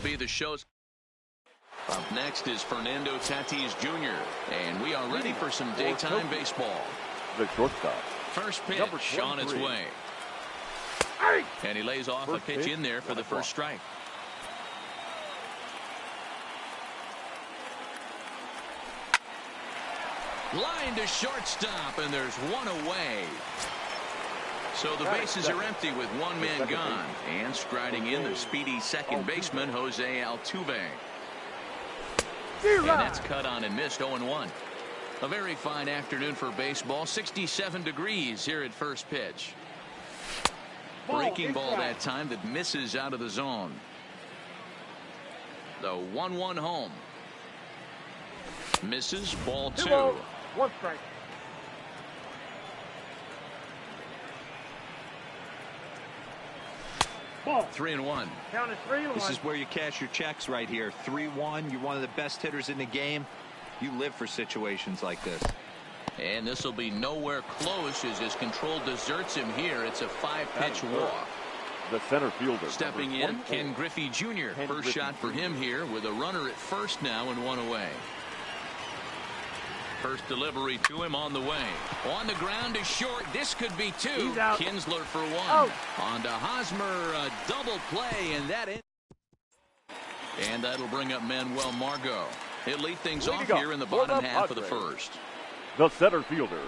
be the show's. Up next is Fernando Tatis Jr. And we are ready for some daytime baseball. The shortstop. First pitch on its way. And he lays off a pitch in there for the first strike. Line to shortstop, and there's one away. So the bases are empty with one man gone. And striding in the speedy second baseman, Jose Altuve. And that's cut on and missed 0-1. A very fine afternoon for baseball. 67 degrees here at first pitch. Breaking ball that time that misses out of the zone. The 1-1 home. Misses, ball 2. 1 strike. Ball. 3-1. Count is 3-1. This is where you cash your checks right here. 3-1. You're one of the best hitters in the game. You live for situations like this. And this will be nowhere close as his control deserts him here. It's a 5-pitch walk. The center fielder. Stepping in, Ken Griffey Jr. First shot for him here with a runner at first now and one away. First delivery to him on the way. On the ground is short. This could be 2. Kinsler for 1. On to Hosmer, a double play, and that is. And that'll bring up Manuel Margot. He'll lead things off here in the bottom half of the first. The center fielder.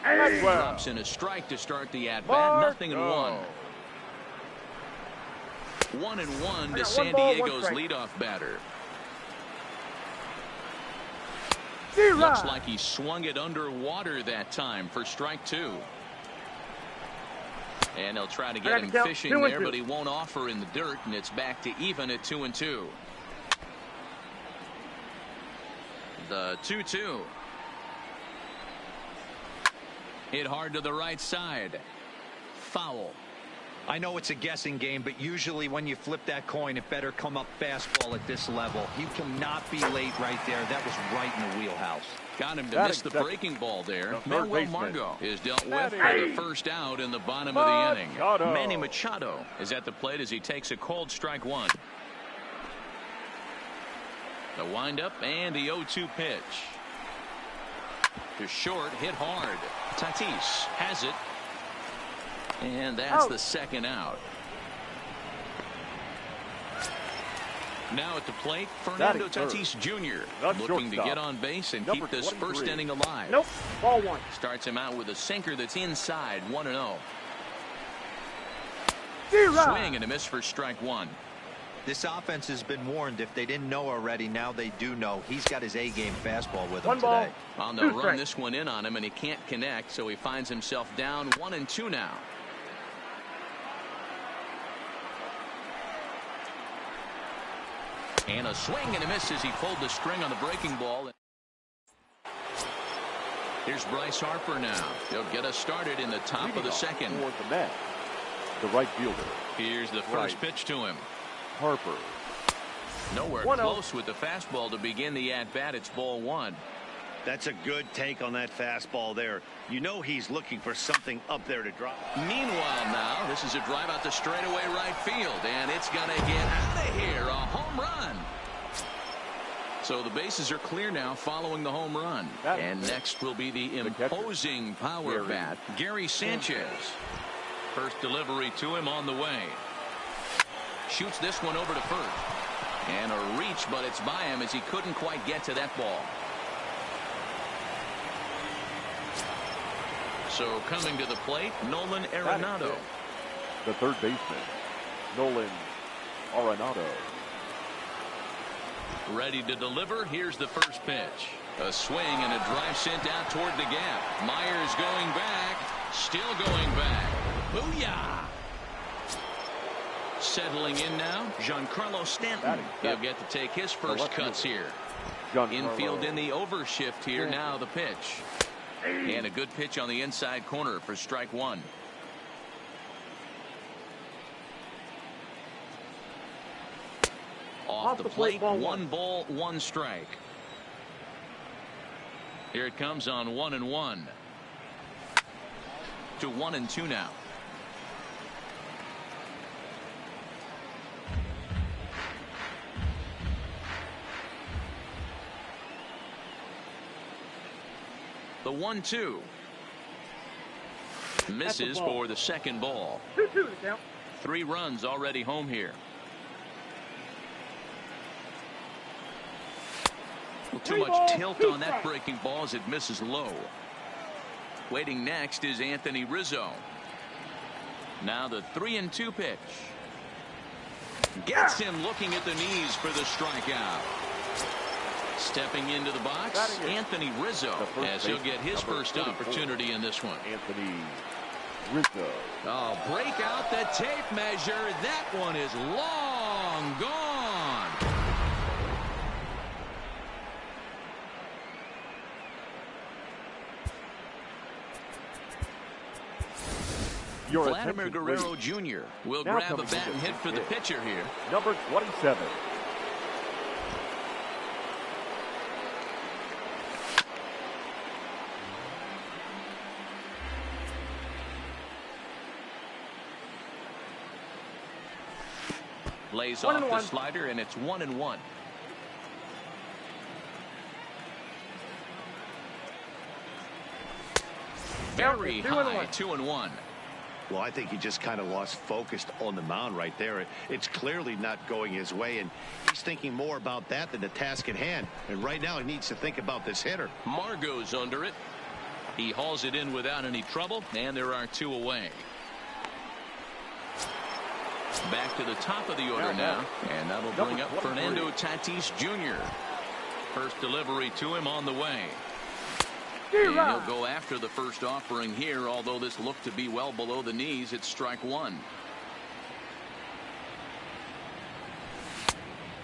Drops in a strike to start the at-bat. 0-1. 1-1 to San Diego's leadoff batter. Looks like he swung it underwater that time for strike 2. And they'll try to get him fishing there, but he won't offer in the dirt, and it's back to even at 2-2. The 2-2. Hit hard to the right side. Foul. I know it's a guessing game, but usually when you flip that coin, it better come up fastball at this level. You cannot be late right there. That was right in the wheelhouse. Got him to miss the breaking ball there. Manuel Margot is dealt with for the first out in the bottom of the inning. Manny Machado is at the plate as he takes a cold strike 1. The windup and the 0-2 pitch. To short, hit hard. Tatis has it. And that's the second out. Now at the plate, Fernando Tatis Jr. looking to get on base and keep this first inning alive. Ball 1. Starts him out with a sinker that's inside. 1-0. Swing and a miss for strike 1. This offense has been warned. If they didn't know already, now they do know. He's got his A-game fastball with him today. On the run, this one in on him, and he can't connect, so he finds himself down 1-2 now. And a swing and a miss as he pulled the string on the breaking ball. Here's Bryce Harper now. He'll get us started in the top of the second. The right fielder. Here's the first pitch to him. Harper. Nowhere close with the fastball to begin the at-bat. It's ball 1. That's a good take on that fastball there. You know he's looking for something up there to drop. Meanwhile now, this is a drive out to straightaway right field, and it's going to get out of here. A home run. So the bases are clear now following the home run. And next will be the imposing power bat, Gary Sanchez. First delivery to him on the way. Shoots this one over to first. And a reach, but it's by him as he couldn't quite get to that ball. So coming to the plate, Nolan Arenado. The third baseman, Nolan Arenado. Ready to deliver. Here's the first pitch. A swing and a drive sent out toward the gap. Myers going back. Still going back. Booyah! Settling in now, Giancarlo Stanton. He'll get to take his first cuts here. Infield in the overshift here. Now the pitch. And a good pitch on the inside corner for strike 1. Off the plate, 1 ball, 1 strike. Here it comes on 1-1. To 1-2 now. The 1-2. Misses for the second ball. 2-2 to count. 3 runs already home here. Too much tilt on that breaking ball as it misses low. Waiting next is Anthony Rizzo. Now the 3-2 pitch. Gets him looking at the knees for the strikeout. Stepping into the box, Anthony Rizzo, as he'll get his first opportunity in this one. Anthony Rizzo. Oh, break out the tape measure. That one is long gone. Your Vladimir attention, Guerrero please. Jr. will Now grab a coming bat and into hit for the pitcher here. Number 27. Lays off the slider, and it's 1-1. Very high, 2-1. Well, I think he just kind of lost focus on the mound right there. It's clearly not going his way, and he's thinking more about that than the task at hand. And right now he needs to think about this hitter. Margot's under it. He hauls it in without any trouble, and there are 2 away. Back to the top of the order now, and that'll bring up Fernando Tatis Jr. First delivery to him on the way. And he'll go after the first offering here, although this looked to be well below the knees. It's strike 1.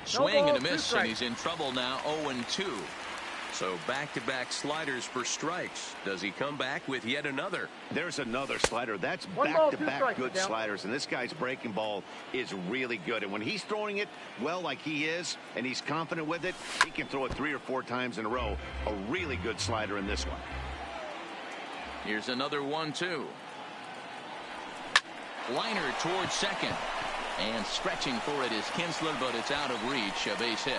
Swing and a miss, and he's in trouble now. 0-2. So back-to-back sliders for strikes. Does he come back with yet another? There's another slider. That's back-to-back good sliders, and this guy's breaking ball is really good. And when he's throwing it well like he is, and he's confident with it, he can throw it 3 or 4 times in a row. A really good slider in this one. Here's another 1-2. Liner towards second. And stretching for it is Kinsler, but it's out of reach. A base hit.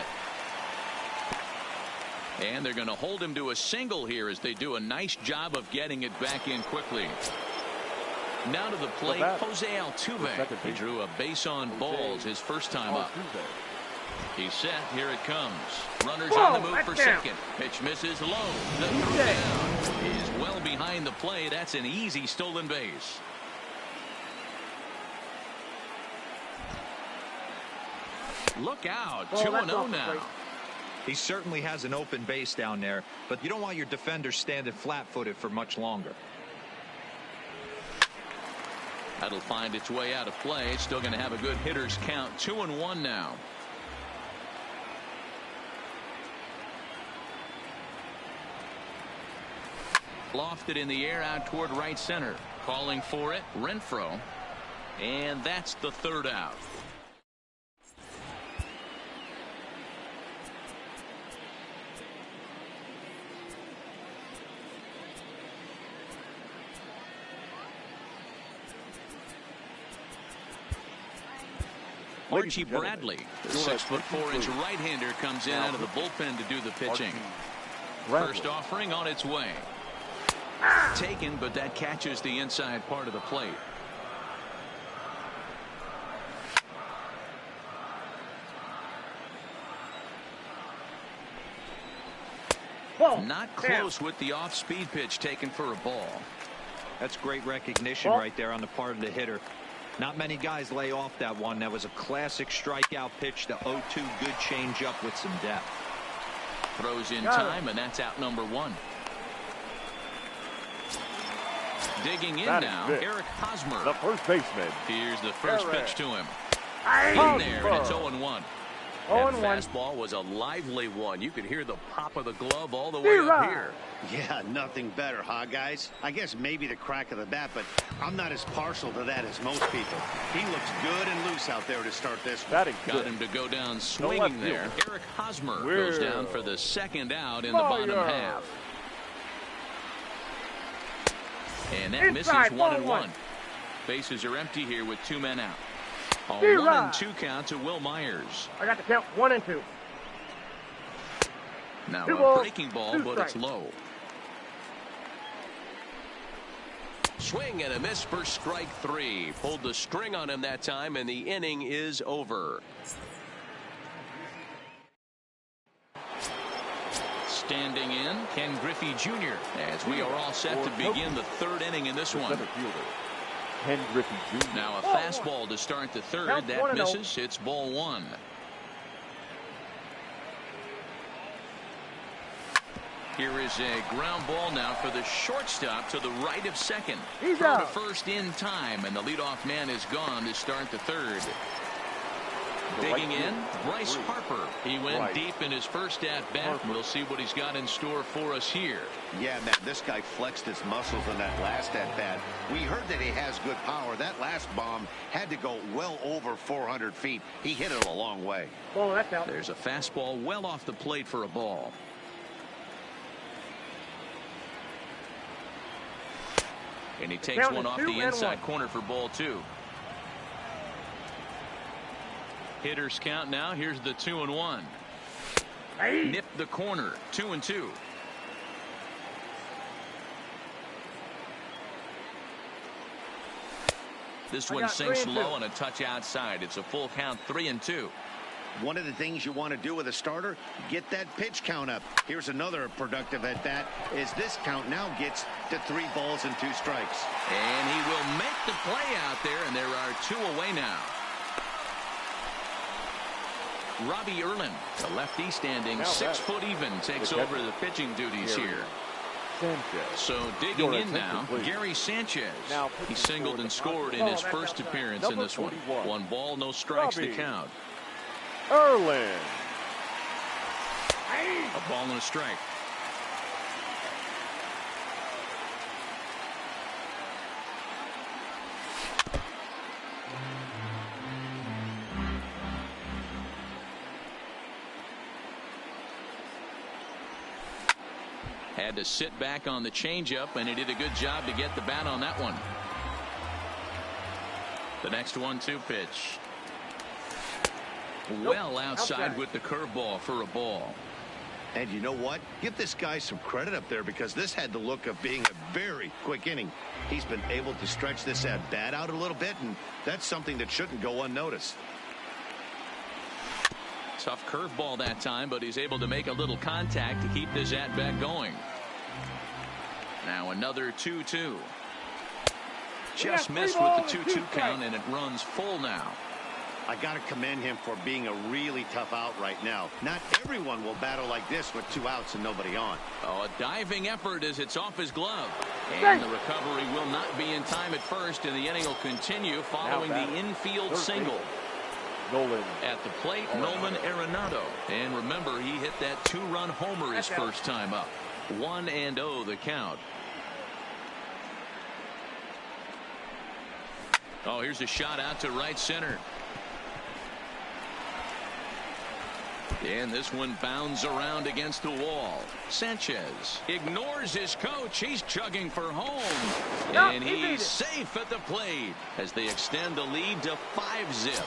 And they're going to hold him to a single here as they do a nice job of getting it back in quickly. Now to the plate, Jose Altuve. He drew a base on balls his first time up. He's set. Here it comes. Runners on the move for second. Pitch misses low. The throw down is well behind the play. That's an easy stolen base. Look out. 2-0 now. He certainly has an open base down there, but you don't want your defender standing flat-footed for much longer. That'll find its way out of play. Still going to have a good hitter's count. 2-1 now. Lofted in the air out toward right center. Calling for it, Renfroe. And that's the third out. Archie Bradley, the 6'4" right-hander, comes in out of the bullpen to do the pitching. First offering on its way. Taken, but that catches the inside part of the plate. Not close with the off-speed pitch taken for a ball. That's great recognition right there on the part of the hitter. Not many guys lay off that one. That was a classic strikeout pitch. The 0-2 good changeup with some depth. Throws in time, and that's out number 1. Digging in now, Eric Hosmer. The first baseman. Here's the first pitch to him. In there, and it's 0-1. That fastball was a lively one. You could hear the pop of the glove all the way up here. Yeah, nothing better, huh, guys? I guess maybe the crack of the bat, but I'm not as partial to that as most people. He looks good and loose out there to start this one. Got him to go down swinging there. Eric Hosmer goes down for the second out in the bottom half. And that misses 1-1. Bases are empty here with 2 men out. A 1-2 count to Will Myers. I got the count 1-2. Now a breaking ball, but it's low. Swing and a miss for strike 3. Pulled the string on him that time, and the inning is over. Standing in, Ken Griffey Jr. as we are all set to begin the 3rd inning in this one. Ken Griffey Jr. Now a fastball to start the 3rd. That misses. It's ball 1. Here is a ground ball now for the shortstop to the right of second. He's Throw to out. first in time, and the leadoff man is gone to start the 3rd. Digging in, Bryce Harper. He went deep in his first at-bat. We'll see what he's got in store for us here. Yeah, man, this guy flexed his muscles in that last at-bat. We heard that he has good power. That last bomb had to go well over 400 feet. He hit it a long way. Oh, that's out. There's a fastball well off the plate for a ball. And he takes count one is off 2 the and inside 1. corner for ball 2. Hitters count now. Here's the 2-1. Hey. Nipped the corner. 2-2. This one sinks low and a touch outside. It's a full count. 3-2. One of the things you want to do with a starter, get that pitch count up. Here's another productive at bat, is this count now gets to 3 balls and 2 strikes. And he will make the play out there, and there are 2 away now. Robbie Erlin, the lefty standing 6 foot even, takes over the pitching duties here. Sanchez. So digging in now, Gary Sanchez. He singled and scored in his first appearance in this one. 1 ball, no strikes to count. Erlin. A ball and a strike. Had to sit back on the changeup, and he did a good job to get the bat on that one. The next 1-2 pitch. Well outside with the curveball for a ball. And you know what? Give this guy some credit up there, because this had the look of being a very quick inning. He's been able to stretch this at bat out a little bit, and that's something that shouldn't go unnoticed. Tough curveball that time, but he's able to make a little contact to keep this at bat going. Now another 2-2. Just missed with the 2-2 count, and it runs full now. I got to commend him for being a really tough out right now. Not everyone will battle like this with 2 outs and nobody on. Oh, a diving effort as it's off his glove. And the recovery will not be in time at first, and the inning will continue following the infield single. Nolan. At the plate, Nolan Arenado. And remember, he hit that 2-run homer his first time up. 1-0 the count. Oh, here's a shot out to right center. And this one bounds around against the wall. Sanchez ignores his coach. He's chugging for home. And he's safe at the plate as they extend the lead to 5-zip.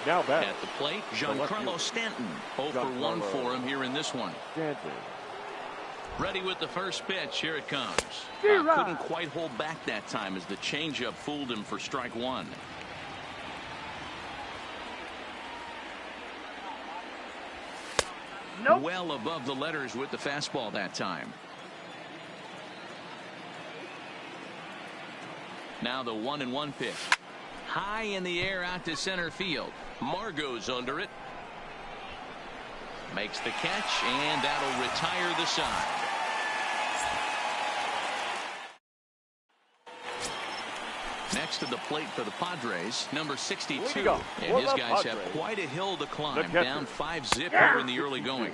Now back at the plate, Giancarlo Stanton. 0 for 1 for him here in this one. Stanton. Ready with the first pitch. Here it comes. Couldn't quite hold back that time as the changeup fooled him for strike 1. Nope. Well above the letters with the fastball that time. Now the 1-1 pitch. High in the air out to center field. Margot's under it. Makes the catch, and that'll retire the side. Next to the plate for the Padres, number 62. And his guys have quite a hill to climb. Down 5-zip here in the early going.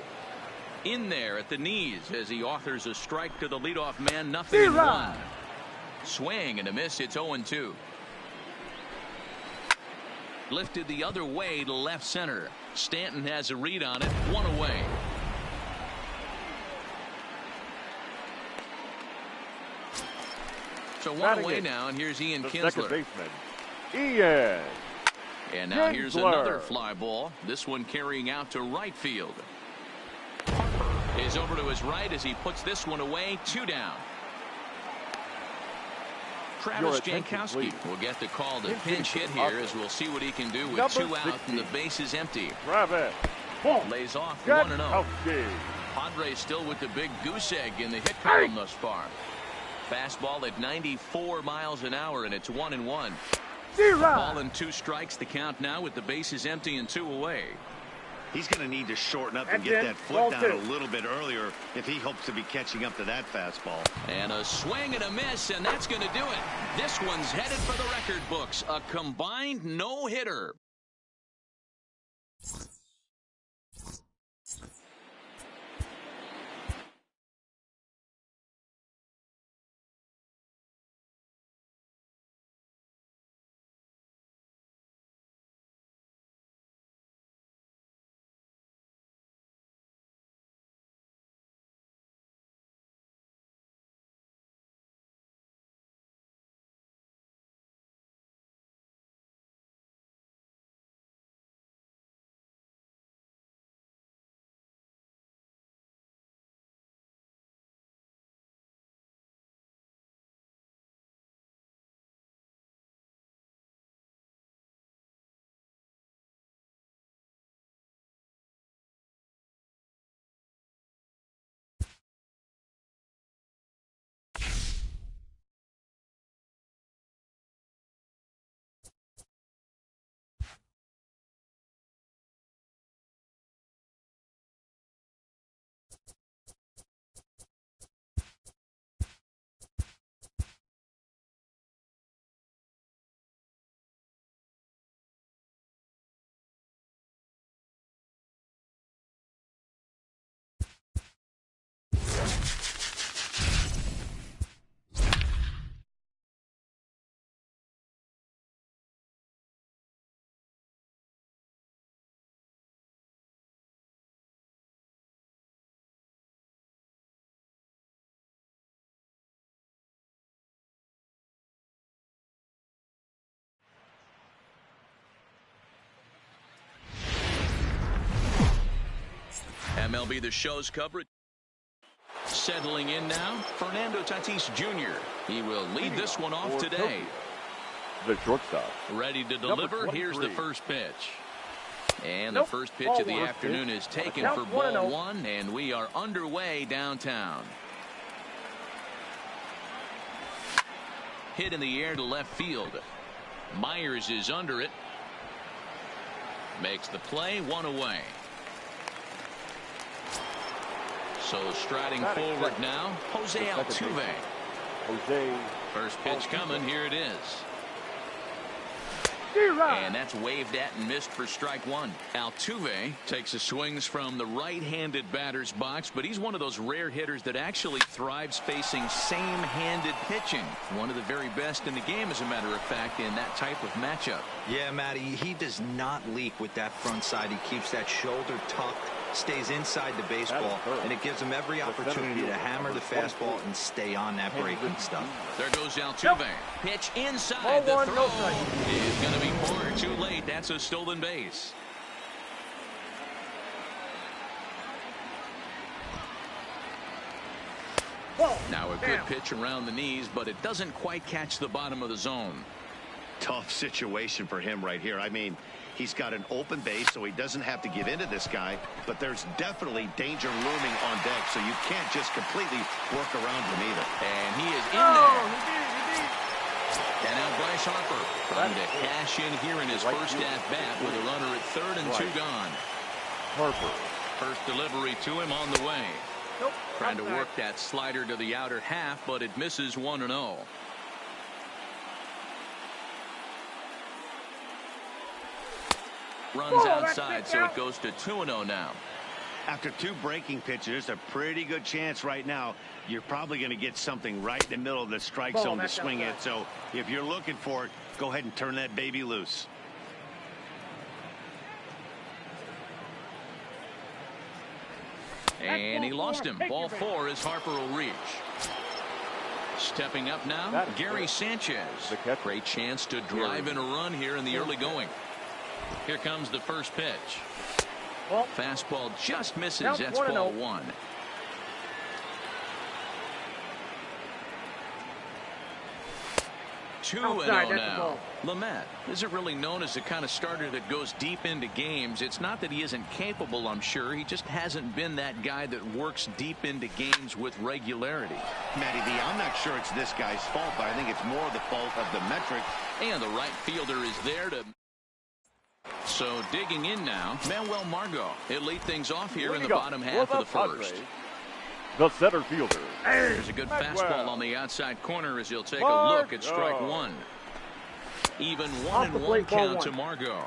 In there at the knees as he authors a strike to the leadoff man. 0-1. Swing and a miss. It's 0-2. Lifted the other way to left center. Stanton has a read on it. 1 away. So 1 away now, and here's Ian Kinsler. Second baseman, Ian. And now here's another fly ball. This one carrying out to right field. Harper is over to his right as he puts this one away. 2 down. Travis Jankowski will get the call to pinch hit here, as we'll see what he can do with 2 out and the base is empty. Travis. Lays off 1-0. Jankowski. Padres still with the big goose egg in the hit column thus far. Fastball at 94 miles an hour, and it's 1-1. Ball and 2 strikes, the count now with the bases empty and 2 away. He's going to need to shorten up and get that foot down a little bit earlier if he hopes to be catching up to that fastball. And a swing and a miss, and that's going to do it. This one's headed for the record books. A combined no-hitter. MLB The Show's coverage. Settling in now, Fernando Tatis Jr. He will lead this one off today. The shortstop. Ready to deliver. Here's the first pitch. And the first pitch of the afternoon is taken for ball 1, and we are underway downtown. Hit in the air to left field. Myers is under it. Makes the play, 1 away. So striding forward now, Jose Altuve. First pitch coming, here it is. And that's waved at and missed for strike 1. Altuve takes his swings from the right-handed batter's box, but he's one of those rare hitters that actually thrives facing same-handed pitching. One of the very best in the game, as a matter of fact, in that type of matchup. Yeah, Matty, he does not leak with that front side. He keeps that shoulder tucked, stays inside the baseball, and it gives him every opportunity to hammer the fastball and stay on that breaking stuff. There goes Altuve. Pitch inside. The throw is going to be far too late. That's a stolen base. Now a good pitch around the knees, but it doesn't quite catch the bottom of the zone. Tough situation for him right here. I mean, he's got an open base, so he doesn't have to give in to this guy, but there's definitely danger looming on deck, so you can't just completely work around him either. And he is in there. And now Bryce Harper trying to cash in here in his first at-bat with a runner at third and 2 gone. Harper. First delivery to him on the way. Trying to work that slider to the outer half, but it misses 1-0. Runs outside, so it goes to 2-0 now. After 2 breaking pitches, there's a pretty good chance right now you're probably going to get something right in the middle of the strike zone to swing at. So if you're looking for it, go ahead and turn that baby loose. And he lost him. Ball 4 as Harper will reach. Stepping up now, Gary Sanchez. Great chance to drive in a run here in the early going. Here comes the first pitch. Fastball just misses. That's ball 1. 2-0 now. Lamet isn't really known as the kind of starter that goes deep into games. It's not that he isn't capable, I'm sure. He just hasn't been that guy that works deep into games with regularity. Matty V, I'm not sure it's this guy's fault, but I think it's more the fault of the metrics. And the right fielder is there to... So digging in now, Manuel Margot. He'll lead things off here in the bottom half of the first. The center fielder. There's a good fastball on the outside corner as he'll take a look at strike one. Even 1-1 count to Margot.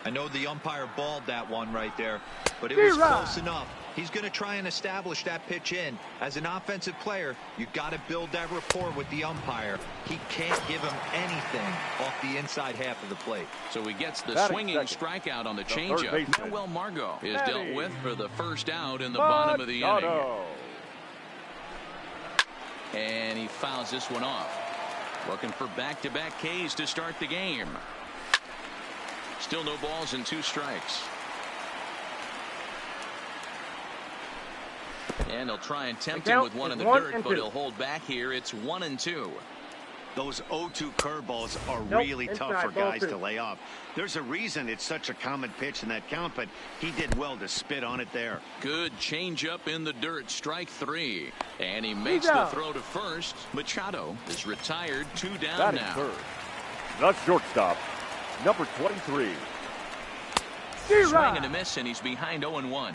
I know the umpire balled that one right there, but it was close enough. He's going to try and establish that pitch in. As an offensive player, you got to build that rapport with the umpire. He can't give him anything off the inside half of the plate. So he gets the swinging strikeout on the changeup. Manuel Margot is dealt with for the first out in the bottom of the inning. And he fouls this one off. Looking for back-to-back Ks to start the game. Still no balls and 2 strikes. And he'll try and tempt him with one in the dirt, but he'll hold back here. It's 1-2. Those 0-2 curveballs are really tough for guys to lay off. There's a reason it's such a common pitch in that count, but he did well to spit on it there. Good changeup in the dirt, strike 3. And he makes the throw to first. Machado is retired, 2 down now. Third. The shortstop, number 23. Swing and a miss, and he's behind 0-1.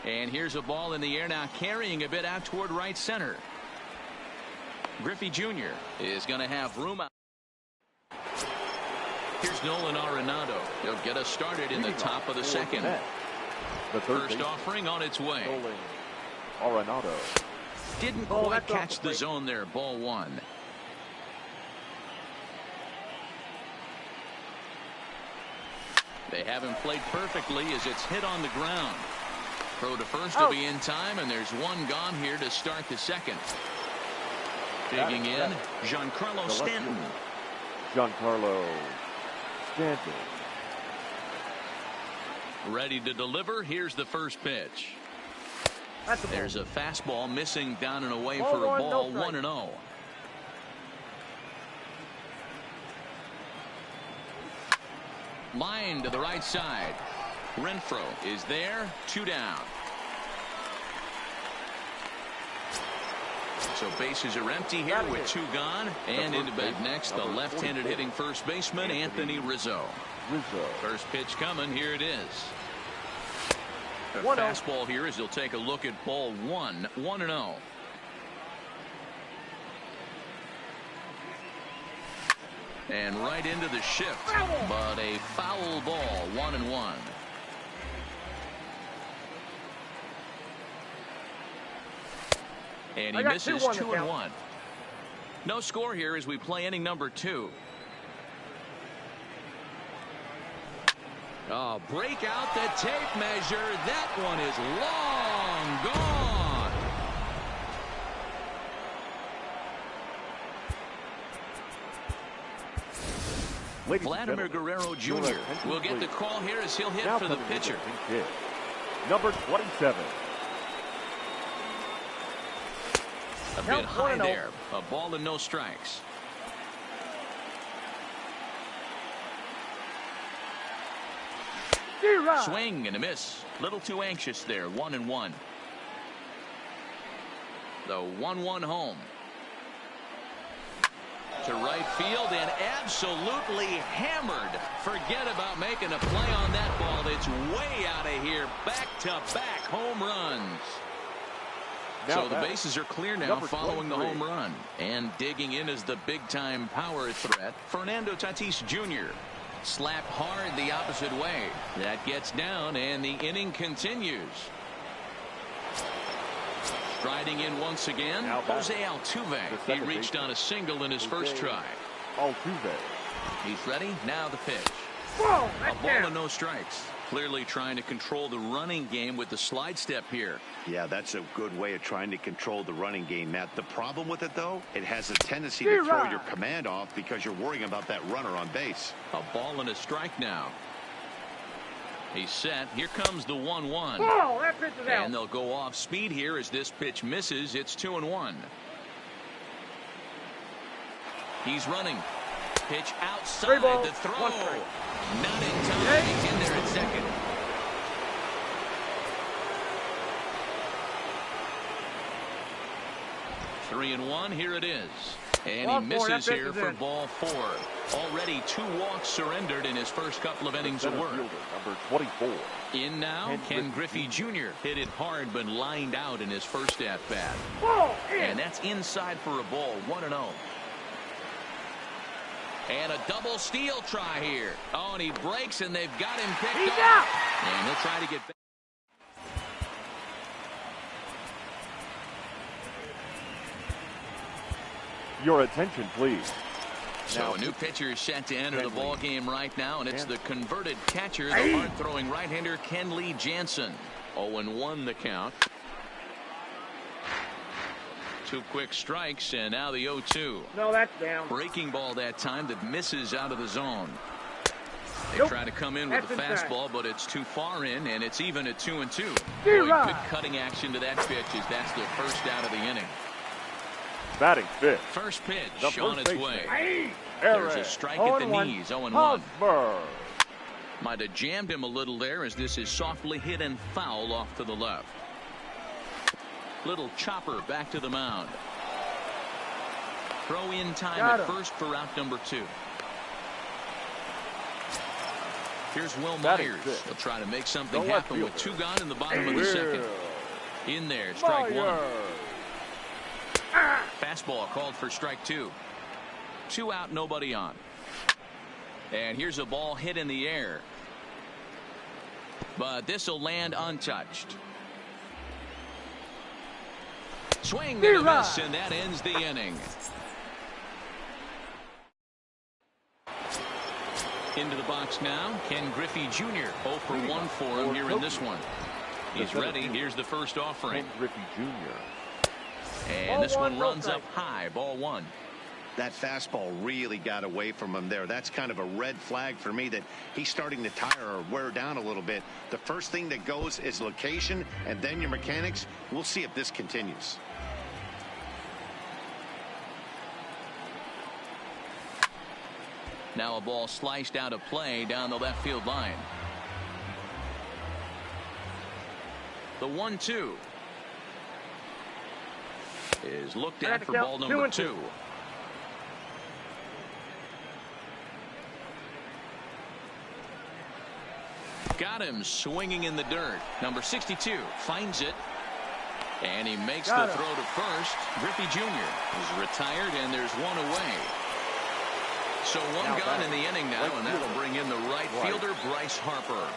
And here's a ball in the air now, carrying a bit out toward right center. Griffey Jr. is going to have room out. Here's Nolan Arenado. He'll get us started in the top of the second. The first offering on its way. Arenado didn't quite catch the zone there. Ball 1. They haven't played perfectly as it's hit on the ground. Throw to first will be in time, and there's one gone here to start the second. Digging in, Giancarlo Stanton. Giancarlo Stanton. Ready to deliver. Here's the first pitch. There's a fastball missing down and away for a ball. 1-0. Line to the right side. Renfroe is there, 2 down. So bases are empty here with 2 gone. And into bat next, the left-handed hitting first baseman, Anthony Rizzo. First pitch coming, here it is. A fastball here as he'll take a look at ball 1, 1-0. And right into the shift, but a foul ball, 1-1. And he misses 2-1. No score here as we play inning number 2. Oh, break out the tape measure. That one is long gone. Vladimir Guerrero Jr. will get the call here as he'll hit for the pitcher. Number 27. A bit high there. A ball and no strikes. Swing and a miss. Little too anxious there. 1-1. The 1-1 home. To right field and absolutely hammered. Forget about making a play on that ball. It's way out of here. Back-to-back home runs. So the bases are clear now following the home run. And digging in is the big-time power threat, Fernando Tatis Jr. Slapped hard the opposite way. That gets down, and the inning continues. Striding in once again, Jose Altuve. He reached on a single in his first try. Altuve. He's ready. Now the pitch. A ball and no strikes. Clearly trying to control the running game with the slide step here. Yeah, that's a good way of trying to control the running game, Matt. The problem with it, though, it has a tendency to throw your command off because you're worrying about that runner on base. A ball and a strike now. He's set. Here comes the 1-1. That pitch is out. And they'll go off speed here as this pitch misses. It's 2-1. He's running. Pitch outside the throw. Not in time. He's in there at second. Three and one. Here it is. And he misses here for ball 4. Already 2 walks surrendered in his first couple of innings of work. Number 24. In now, Ken Griffey Jr. hit it hard but lined out in his first at-bat. And that's inside for a ball, 1-0. And a double steal try here. Oh, and he breaks, and they've got him picked up. And he'll try to get back. Your attention, please. So a new pitcher is set to enter the ball game right now, and it's the converted catcher, the hard-throwing right-hander Kenley Jansen. 0-1 the count. 2 quick strikes, and now the 0-2. No, that's down. Breaking ball that time that misses out of the zone. They try to come in with the fastball, but it's too far in, and it's even at 2-2. Boy, good cutting action to that pitch as that's the first out of the inning. Batting fifth. First pitch on its way. There's a strike at the knees. 0-1. Might have jammed him a little there as this is softly hit and foul off to the left. Little chopper back to the mound. Throw in time at first for out number 2. Here's Will Myers. He'll try to make something happen with 2 gone in the bottom of the second. In there, strike 1. Fastball called for strike 2. 2 out, nobody on. And here's a ball hit in the air. But this will land untouched. Swing and a miss, and that ends the inning. Into the box now, Ken Griffey Jr. 0 for 1 for him here in this one. He's ready. Here's the first offering. Ken Griffey Jr. And this one runs up high, ball 1. That fastball really got away from him there. That's kind of a red flag for me that he's starting to tire or wear down a little bit. The first thing that goes is location and then your mechanics. We'll see if this continues. Now a ball sliced out of play down the left field line. The 1-2 is looked at for ball number 2. Got him swinging in the dirt. Number 62 finds it. And he makes the throw to first. Griffey Jr. is retired, and there's 1 away. So 1 gone in the inning now, and that'll bring in the right fielder, Bryce Harper.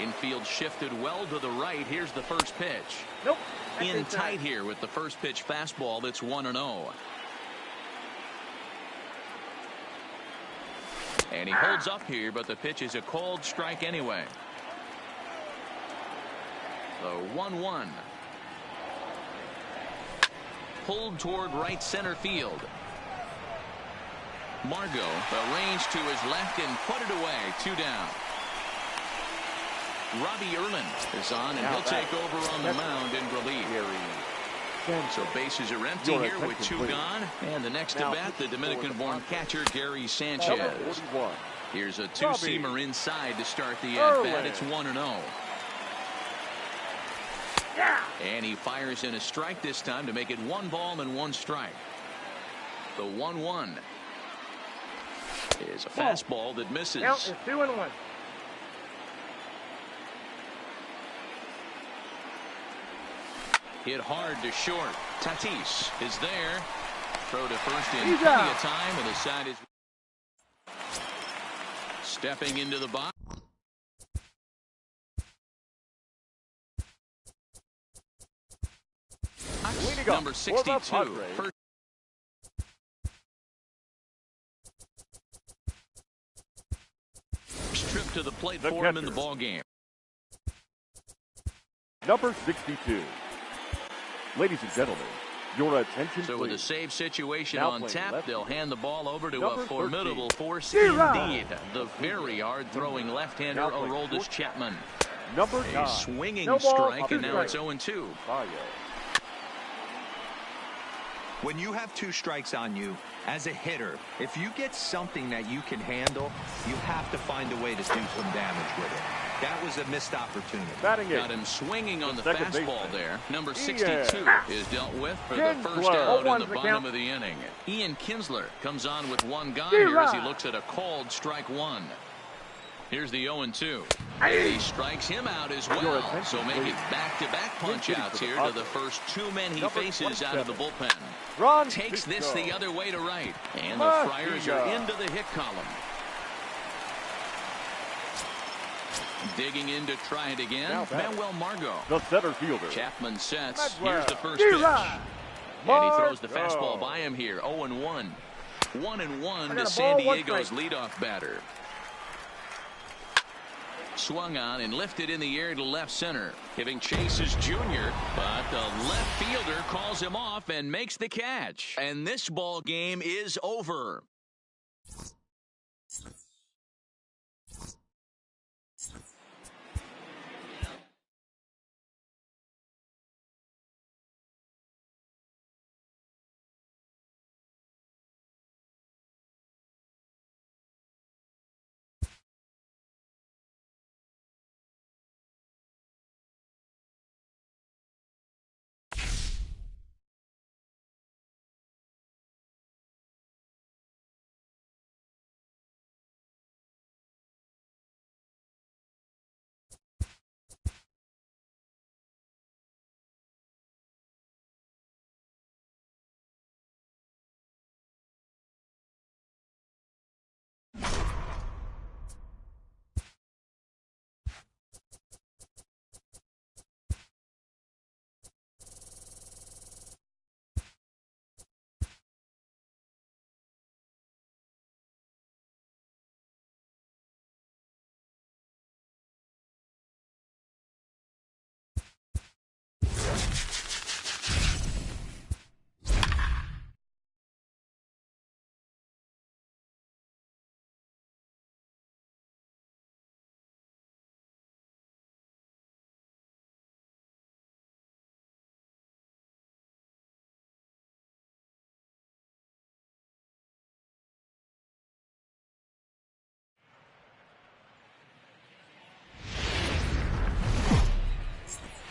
Infield shifted well to the right. Here's the first pitch. In tight here with the first pitch fastball. That's 1-0. And he holds up here, but the pitch is a called strike anyway. The 1-1. Pulled toward right center field. Margot arranged to his left and put it away. 2 down. Robbie Erlin is on, and he'll take over on the mound in relief. So bases are empty here with 2 gone. And the next to bat, the Dominican-born catcher Gary Sanchez. Here's a 2-seamer inside to start the at-bat. It's 1-0. And he fires in a strike this time to make it 1 ball and 1 strike. The 1-1 is a fastball that misses. Count is 2-1. Hit hard to short. Tatis is there. Throw to first in plenty of time, and the side is stepping into the box. Number 62. First trip to the plate for him in the ball game. Number 62. Ladies and gentlemen, your attention, so please. With a save situation now on tap, they'll hand the ball over to number a formidable 13. force indeed. The very hard-throwing left-hander Aroldis Chapman. Number 9. A swinging strike, and now it's 0-2. When you have 2 strikes on you, as a hitter, if you get something that you can handle, you have to find a way to do some damage with it. That was a missed opportunity. Got him swinging on the fastball there. Number 62 is dealt with for the first out in the bottom of the inning. Ian Kinsler comes on with 1 gone here as he looks at a called strike 1. Here's the 0-2. He strikes him out as well. So making back-to-back punch-outs here to the first 2 men he faces out of the bullpen. Takes this the other way to right. And the Friars are into the hit column. Digging in to try it again. Manuel Margot. The center fielder. Chapman sets. Here's the first pitch. And he throws the fastball by him here. 0-1. 1-1 to San Diego's leadoff batter. Swung on and lifted in the air to left center. Giving chase is Junior, but the left fielder calls him off and makes the catch. And this ball game is over.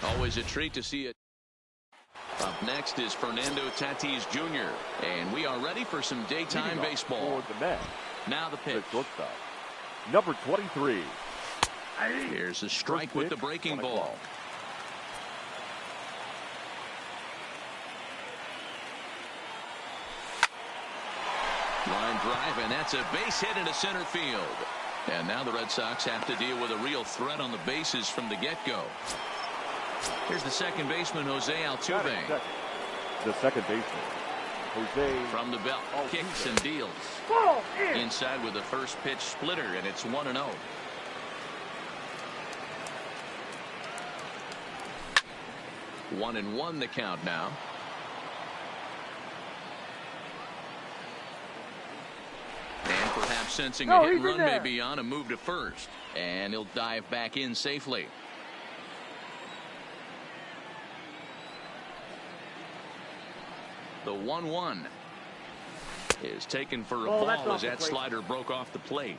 Always a treat to see it. Up next is Fernando Tatis Jr. And we are ready for some daytime baseball. Now the pitch. Number 23. Here's a strike with the breaking ball. Line drive, and that's a base hit into center field. And now the Red Sox have to deal with a real threat on the bases from the get-go. Here's the second baseman, Jose Altuve. The second baseman, Jose. From the belt, kicks and deals. Inside with the first pitch splitter, and it's 1-0. One and one the count now. And perhaps sensing a hit and run may be on, a move to first. And he'll dive back in safely. The 1-1 is taken for a ball as that slider broke off the plate.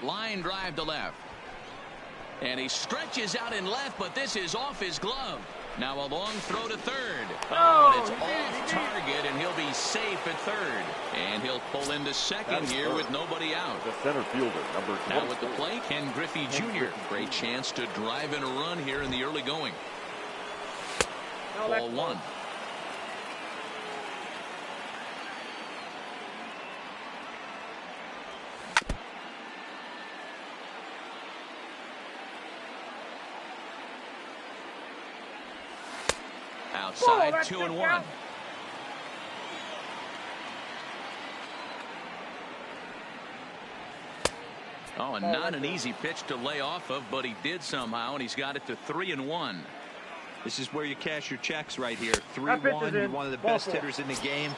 Line drive to left. And he stretches out in left, but this is off his glove. Now a long throw to third. Oh, and it's off target, and he'll be safe at third. And he'll pull into second here with nobody out. The center fielder, number 24. Now with the play, Ken Griffey Jr. Great chance to drive in a run here in the early going. Ball one. Outside, 2-1. Oh, and not an easy pitch to lay off of, but he did somehow, and he's got it to 3-1. This is where you cash your checks right here. 3-1. You're one of the best hitters in the game.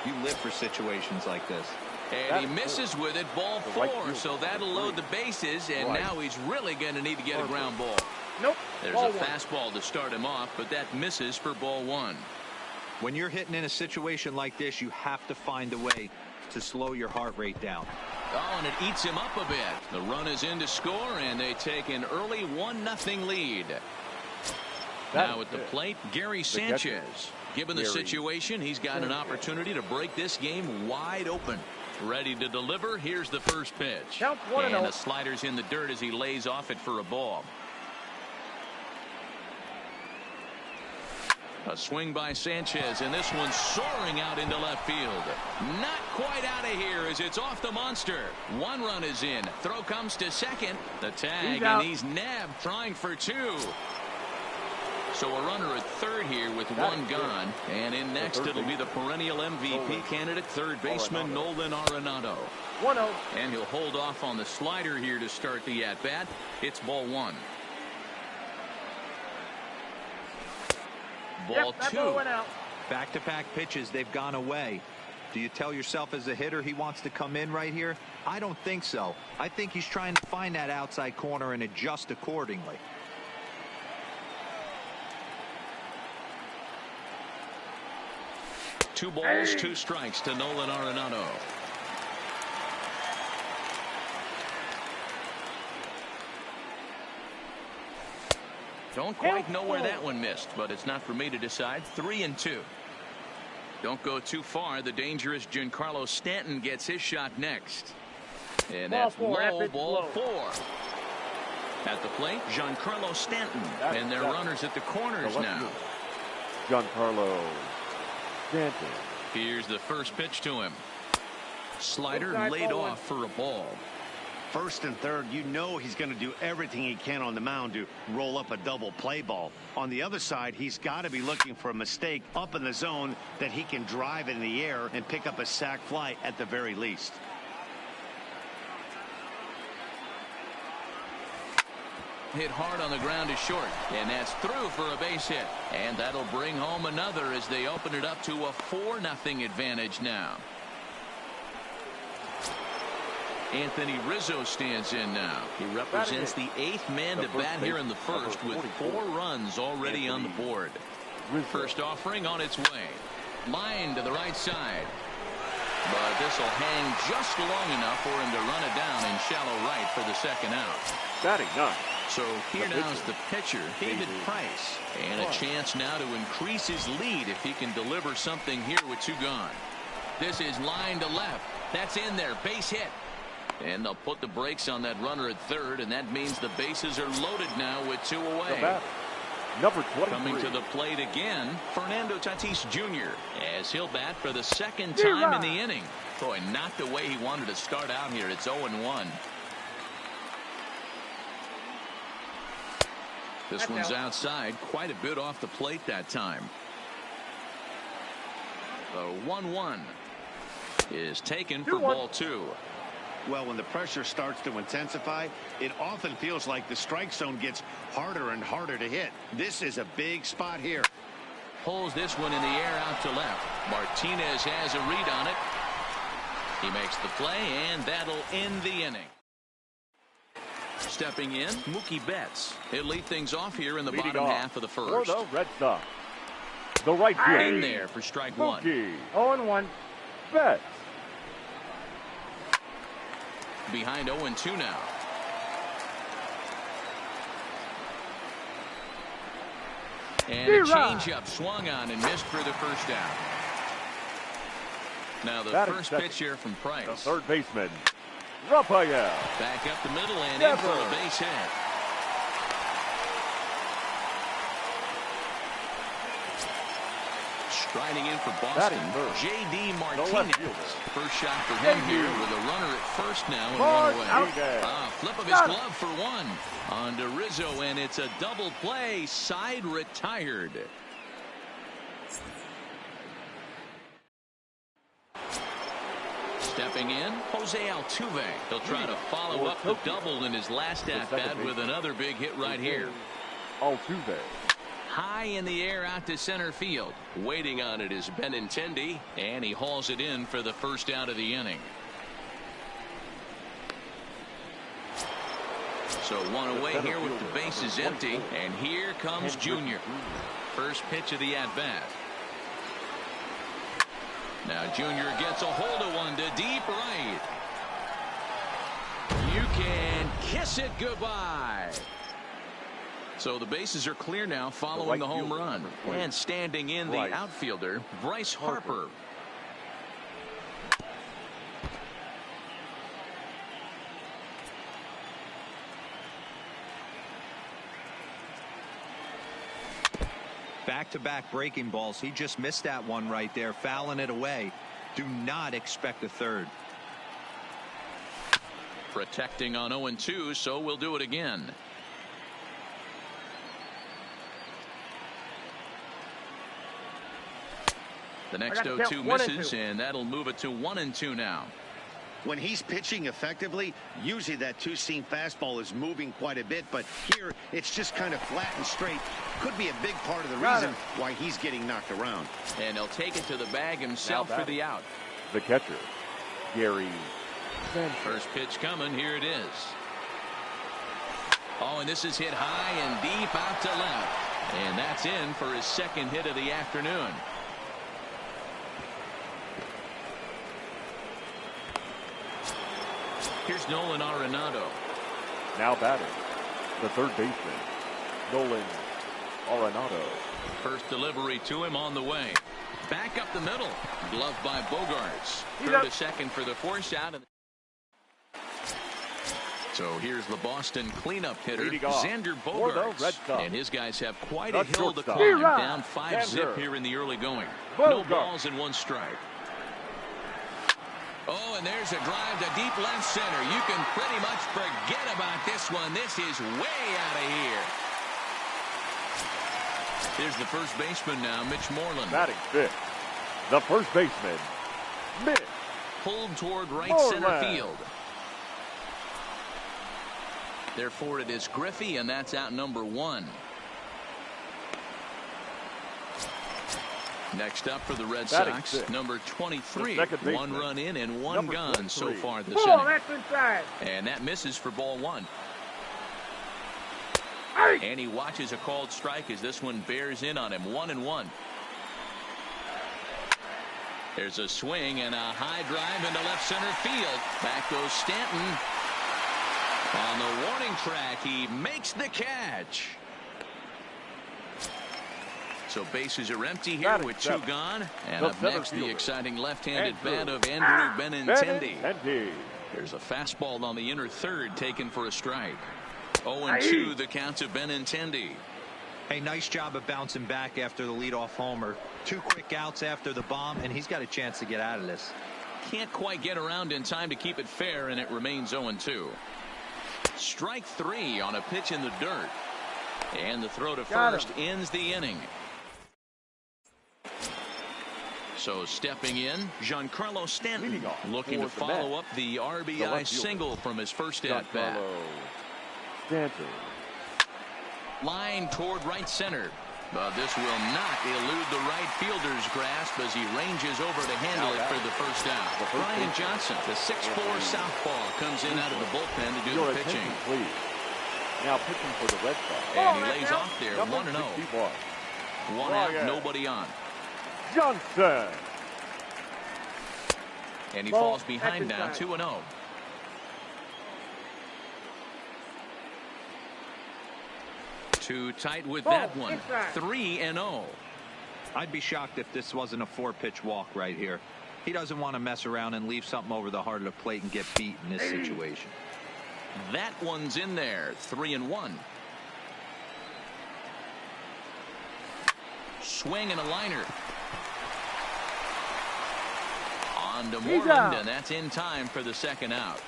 You live for situations like this. And he misses with it, ball 4. So that'll load the bases, and now he's really going to need to get a ground ball. Nope. There's ball a 1. fastball to start him off, but that misses for ball 1. When you're hitting in a situation like this, you have to find a way to slow your heart rate down. Oh, and it eats him up a bit. The run is in to score, and they take an early 1-0 lead. Now at the plate, Gary Sanchez. Given the situation, he's got an opportunity to break this game wide open. Ready to deliver. Here's the first pitch. Count 1-0. And the slider's in the dirt as he lays off it for a ball. A swing by Sanchez, and this one's soaring out into left field. Not quite out of here as it's off the monster. 1 run is in. Throw comes to second. The tag, and he's nabbed trying for 2. So a runner at third here with 1 gone. And in next, it'll be the perennial MVP candidate, third baseman Nolan Arenado. 1-0. And he'll hold off on the slider here to start the at-bat. It's ball 1. Ball 2. Ball went out. Back-to-back pitches, they've gone away. Do you tell yourself as a hitter he wants to come in right here? I don't think so. I think he's trying to find that outside corner and adjust accordingly. Two balls, 2 strikes to Nolan Arenado. Don't quite know where that one missed, but it's not for me to decide. 3-2. Don't go too far. The dangerous Giancarlo Stanton gets his shot next. And that's low, ball 4. At the plate, Giancarlo Stanton. And their runners at the corners now. Giancarlo Stanton. Here's the first pitch to him. Slider laid off for a ball. First and third, you know he's going to do everything he can on the mound to roll up a double play ball. On the other side, he's got to be looking for a mistake up in the zone that he can drive in the air and pick up a sac fly at the very least. Hit hard on the ground is short, and that's through for a base hit. And that'll bring home another as they open it up to a 4-0 advantage now. Anthony Rizzo stands in now. He represents the 8th man to bat here in the first with 4 runs already on the board. First offering on its way. Line to the right side. But this will hang just long enough for him to run it down in shallow right for the second out. Batting 9. So here now is the pitcher, David Price. And a chance now to increase his lead if he can deliver something here with 2 gone. This is line to left. That's in there. Base hit. And they'll put the brakes on that runner at third, and that means the bases are loaded now with 2 away. Number 23. Coming to the plate again, Fernando Tatis Jr. as he'll bat for the 2nd time in the inning. Boy, not the way he wanted to start out here. It's 0-1. This one's outside, quite a bit off the plate that time. The 1-1 is taken for ball 2. Well, when the pressure starts to intensify, it often feels like the strike zone gets harder and harder to hit. This is a big spot here. Pulls this one in the air out to left. Martinez has a read on it. He makes the play, and that'll end the inning. Stepping in, Mookie Betts. He'll lead things off here in the bottom half of the first. For the Red Sox, the right field. In there for strike 1. 0-1. Betts. Behind 0-2 now. And a changeup swung on and missed for the first down. Now the first pitch here from Price. The third baseman, Rafael. Back up the middle and in for a base hit. Striding in for Boston, J.D. Martinez. First shot for him here with a runner at first now and 1 away. Flip of his glove for 1 on to Rizzo, and it's a double play. Side retired. Stepping in, Jose Altuve. He'll try to follow up the double in his last at-bat with another big hit right here. Altuve. High in the air out to center field. Waiting on it is Benintendi, and he hauls it in for the first out of the inning. So one away here with the bases empty, and here comes Junior. First pitch of the at-bat. Now Junior gets a hold of one to deep right. You can kiss it goodbye. So the bases are clear now following the home run. And standing in the outfielder, Bryce Harper. Back-to-back breaking balls. He just missed that one right there, fouling it away. Do not expect a third. Protecting on 0-2, so we'll do it again. The next 0-2 misses, and that'll move it to 1-2 now. When he's pitching effectively, usually that two-seam fastball is moving quite a bit, but here it's just kind of flat and straight. Could be a big part of the reason why he's getting knocked around. And he'll take it to the bag himself for the out. The catcher, Gary. First pitch coming. Here it is. Oh, and this is hit high and deep out to left. And that's in for his second hit of the afternoon. Here's Nolan Arenado. Now batting, the third baseman, Nolan Arenado. First delivery to him on the way. Back up the middle. Gloved by Bogarts. Third to second for the force out. So here's the Boston cleanup hitter, Xander Bogarts. And his guys have quite a hill to climb. Down 5-zip here in the early going. No balls and one strike. Oh, and there's a drive to deep left center. You can pretty much forget about this one. This is way out of here. Here's the first baseman now, Mitch Moreland. Batting fifth, the first baseman, Mitch. Pulled toward right center field. Therefore, it is Griffey, and that's out number 1. Next up for the Red Sox, number 23. 1 run in and 1 gone so far this inning. That's inside. And that misses for ball 1. And he watches a called strike as this one bears in on him. 1-1. There's a swing and a high drive into left center field. Back goes Stanton. On the warning track, he makes the catch. So bases are empty here with 2 gone. And up next, the exciting left-handed bat of Andrew Benintendi. There's a fastball on the inner third taken for a strike. 0-2 the count to Benintendi. Hey, nice job of bouncing back after the leadoff homer. 2 quick outs after the bomb, and he's got a chance to get out of this. Can't quite get around in time to keep it fair, and it remains 0-2. Strike 3 on a pitch in the dirt. And the throw to first ends the inning. So stepping in, Giancarlo Stanton looking to follow up the RBI single from his first at-bat. Line toward right center. But this will not elude the right fielder's grasp as he ranges over to handle it for the first out. Brian Johnson, the 6'4" southpaw, comes in out of the bullpen to do the pitching. Now pitching for the Red Sox. And he lays off there, 1-0. 1 out, nobody on. Johnson. And he falls behind now, 2-0. Too tight with that one. 3-0. I'd be shocked if this wasn't a 4-pitch walk right here. He doesn't want to mess around and leave something over the heart of the plate and get beat in this situation. That one's in there. 3-1. Swing and a liner. On to Moreland, and that's in time for the second out.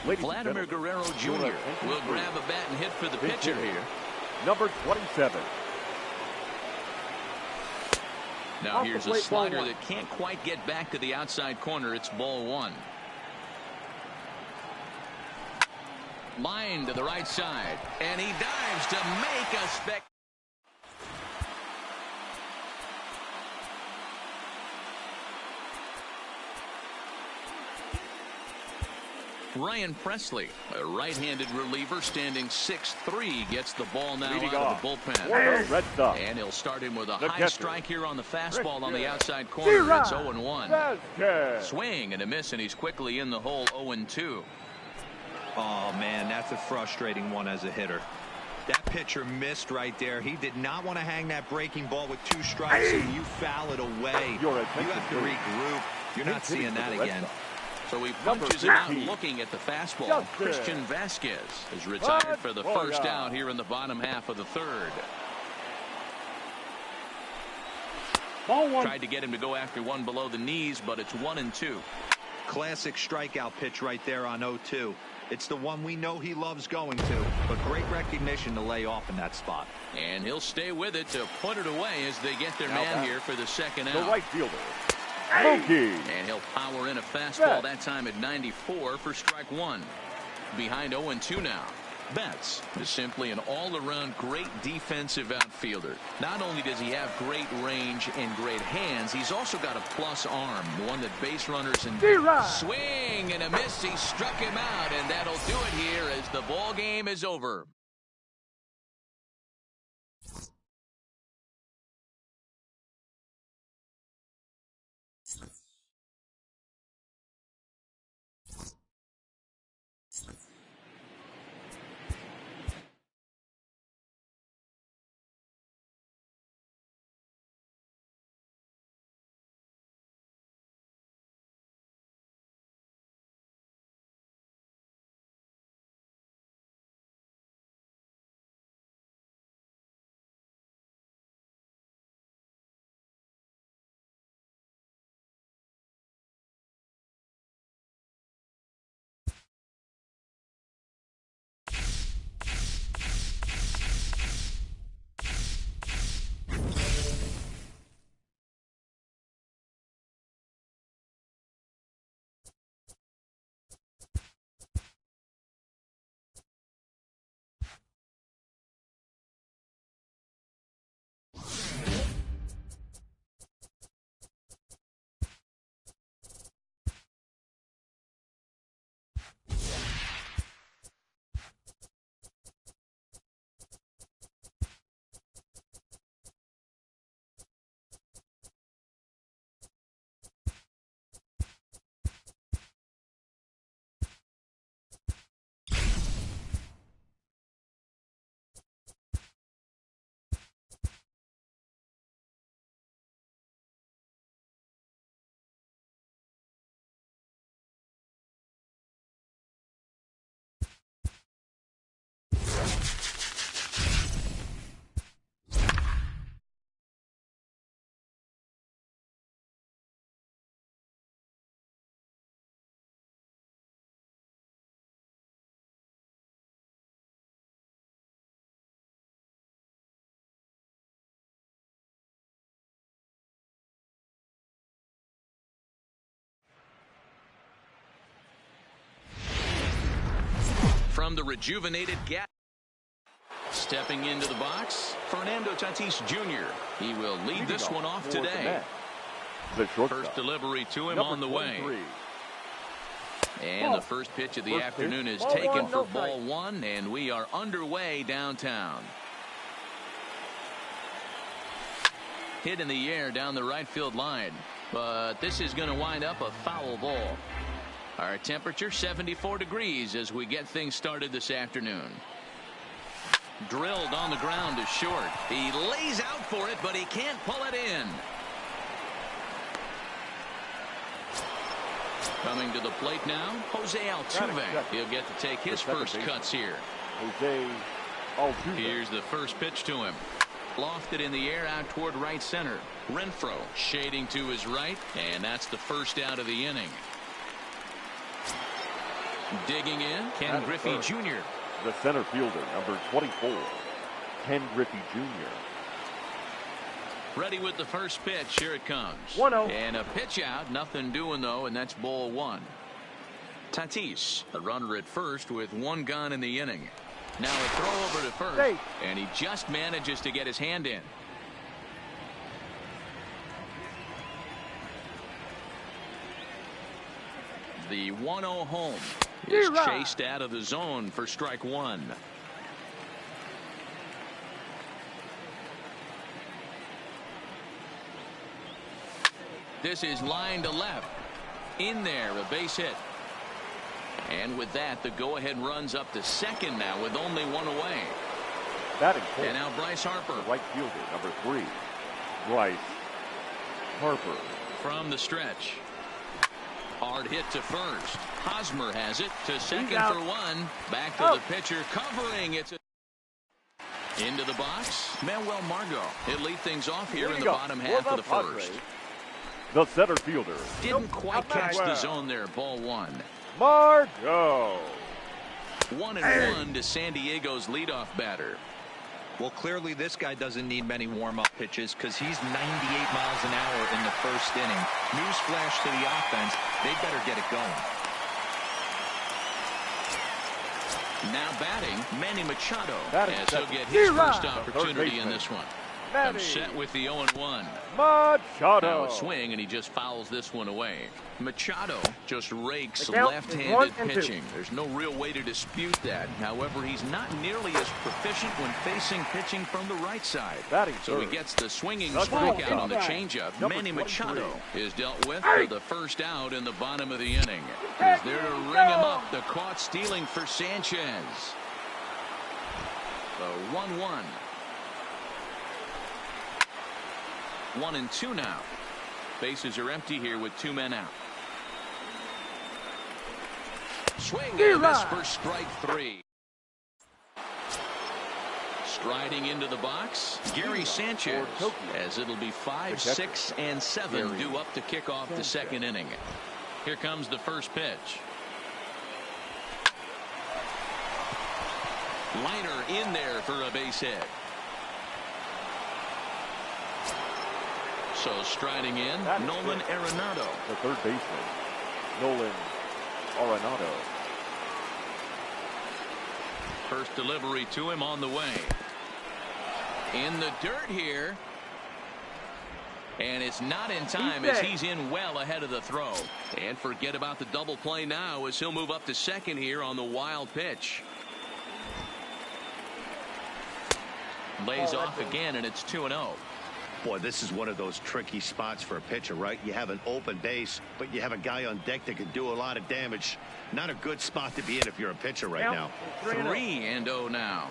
Vladimir Guerrero Jr. will grab a bat and hit for the pitcher here. Number 27. Now here's a slider that can't quite get back to the outside corner. It's ball 1. Line to the right side, and he dives to make a spectacular. Ryan Presley, a right-handed reliever standing 6'3", gets the ball now Leading out off, of the bullpen. Red Sox. And he'll start him with a The high catcher, strike here on the fastball on the Christian outside corner. It's Vasquez. 0-1. Swing and a miss, and he's quickly in the hole. 0-2. Oh, man, that's a frustrating one as a hitter. That pitcher missed right there. He did not want to hang that breaking ball with 2 strikes, and you foul it away. You have to regroup. You're not seeing that again. So he punches it out looking at the fastball. Christian Vasquez is retired for the first out here in the bottom half of the third. Ball 1. Tried to get him to go after one below the knees, but it's 1-2. Classic strikeout pitch right there on 0-2. It's the one we know he loves going to, but great recognition to lay off in that spot. And he'll stay with it to put it away as they get their man here for the second out. The right fielder, Mookie. And he'll power in a fastball that time at 94 for strike 1. Behind 0-2 now. Betts is simply an all-around great defensive outfielder. Not only does he have great range and great hands, he's also got a plus arm, one that base runners and swing and a miss. He struck him out, and that'll do it here as the ball game is over. From the rejuvenated gap. Stepping into the box, Fernando Tatis Jr. He will lead this one off today. First delivery to him on the way. And the first pitch of the afternoon is taken for ball 1, and we are underway downtown. Hit in the air down the right field line, but this is going to wind up a foul ball. Our temperature 74 degrees as we get things started this afternoon. Drilled on the ground to short. He lays out for it, but he can't pull it in. Coming to the plate now, Jose Altuve. He'll get to take his first cuts here. Jose Altuve. Here's the first pitch to him. Lofted in the air out toward right center. Renfroe shading to his right, and that's the first out of the inning. Digging in, Ken Griffey Jr. The center fielder, number 24, Ken Griffey Jr. Ready with the first pitch. Here it comes. 1-0. And a pitch out. Nothing doing, though, and that's ball 1. Tatis, a runner at first with 1 gone in the inning. Now a throw over to first, and he just manages to get his hand in. The 1-0 home. is chased out of the zone for strike one. This is line to left. In there, a base hit. And with that, the go-ahead runs up to second now with only one away. And now Bryce Harper. Right fielder, number 3. Bryce Harper. From the stretch. Hard hit to first. Hosmer has it to second for one. Back to the pitcher covering. It's into the box. Manuel Margot. He'll lead things off here in the bottom half of the first. The center fielder. Didn't quite catch the zone there. Ball one. Margot. 1-1 to San Diego's leadoff batter. Well, clearly this guy doesn't need many warm-up pitches because he's 98 miles an hour in the first inning. Newsflash to the offense, they better get it going. Now batting, Manny Machado, as he'll get his first opportunity in this one. Comes set with the 0-1. Machado. Now a swing, and he just fouls this one away. Machado just rakes left-handed pitching. There's no real way to dispute that. However, he's not nearly as proficient when facing pitching from the right side. So he gets the swinging strikeout on the changeup. Manny Machado is dealt with for the first out in the bottom of the inning. He's there to ring him up. The caught stealing for Sanchez. The 1-1. 1-2 now. Bases are empty here with 2 men out. Swing and a miss for strike 3. Striding into the box, Gary Sanchez, as it'll be 5, 6, and 7 due up to kick off the second inning. Here comes the first pitch. Liner in there for a base hit. So striding in, Nolan Arenado. The third baseman, Nolan Arenado. First delivery to him on the way. In the dirt here. And it's not in time as he's in well ahead of the throw. And forget about the double play now as he'll move up to second here on the wild pitch. Lays off again, and it's 2-0. Boy, this is one of those tricky spots for a pitcher, right? You have an open base, but you have a guy on deck that can do a lot of damage. Not a good spot to be in if you're a pitcher right now. 3-0 now.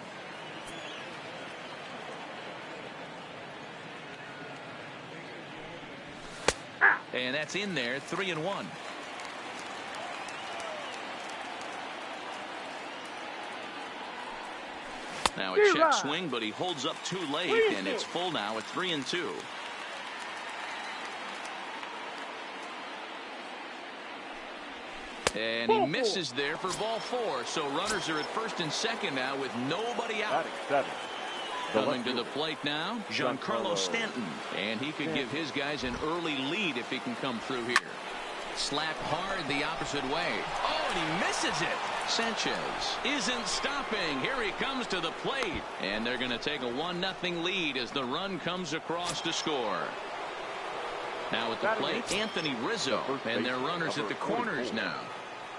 And that's in there, 3-1. Now a check swing, but he holds up too late, and it's full now at 3-2. And he misses there for ball 4. So runners are at first and second now with nobody out. Coming to the plate now, Giancarlo Stanton. And he could give his guys an early lead if he can come through here. Slapped hard the opposite way. Oh, and he misses it. Sanchez isn't stopping. Here he comes to the plate. And they're going to take a 1-0 lead as the run comes across to score. Now at the plate, Anthony Rizzo. And their runners at the corners now.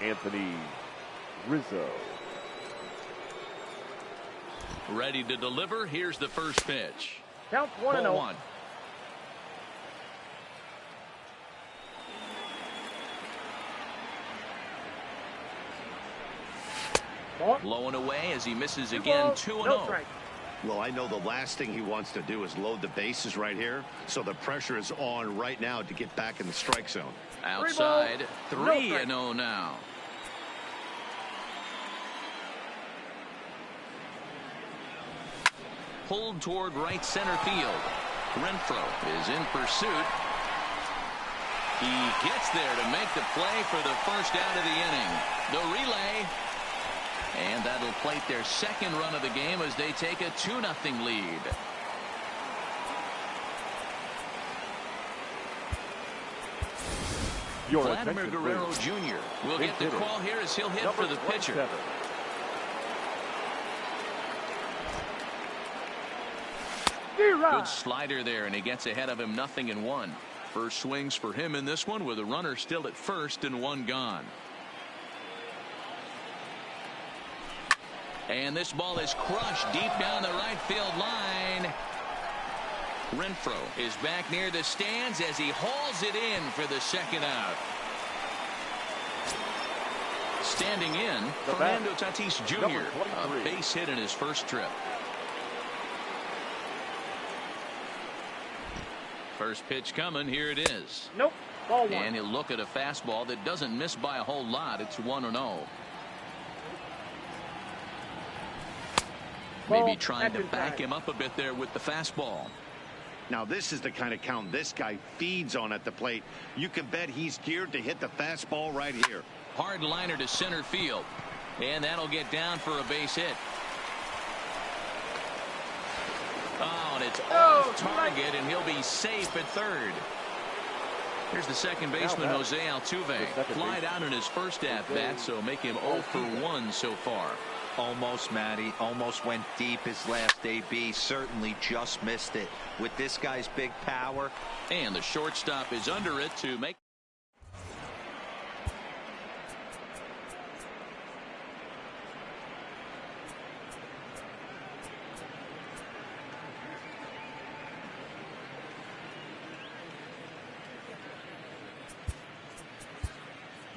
Anthony Rizzo. Ready to deliver. Here's the first pitch. Count 1-0. Low and away as he misses again. 2-0. Well, I know the last thing he wants to do is load the bases right here. So the pressure is on right now to get back in the strike zone. Outside, 3-0 now. Pulled toward right center field. Renfroe is in pursuit. He gets there to make the play for the first out of the inning. The relay. And that'll plate their second run of the game as they take a 2-0 lead. Vladimir Guerrero Jr. will get the call here as he'll hit for the pitcher. Good slider there, and he gets ahead of him 0-1. First swings for him in this one with a runner still at first and 1 gone. And this ball is crushed deep down the right field line. Renfroe is back near the stands as he hauls it in for the second out. Standing in, Fernando Tatis Jr., a base hit in his first trip. First pitch coming, here it is. Nope. Ball 1. And he'll look at a fastball that doesn't miss by a whole lot. It's 1-0. Maybe trying to back him up a bit there with the fastball. Now this is the kind of count this guy feeds on at the plate. You can bet he's geared to hit the fastball right here. Hard liner to center field. And that'll get down for a base hit. Oh, and it's off target, and he'll be safe at third. Here's the second baseman, Jose Altuve. Flied out in his first at-bat, so make him 0 for 1 so far. Almost, Matty. Almost went deep his last AB. Certainly just missed it. With this guy's big power. And the shortstop is under it to make.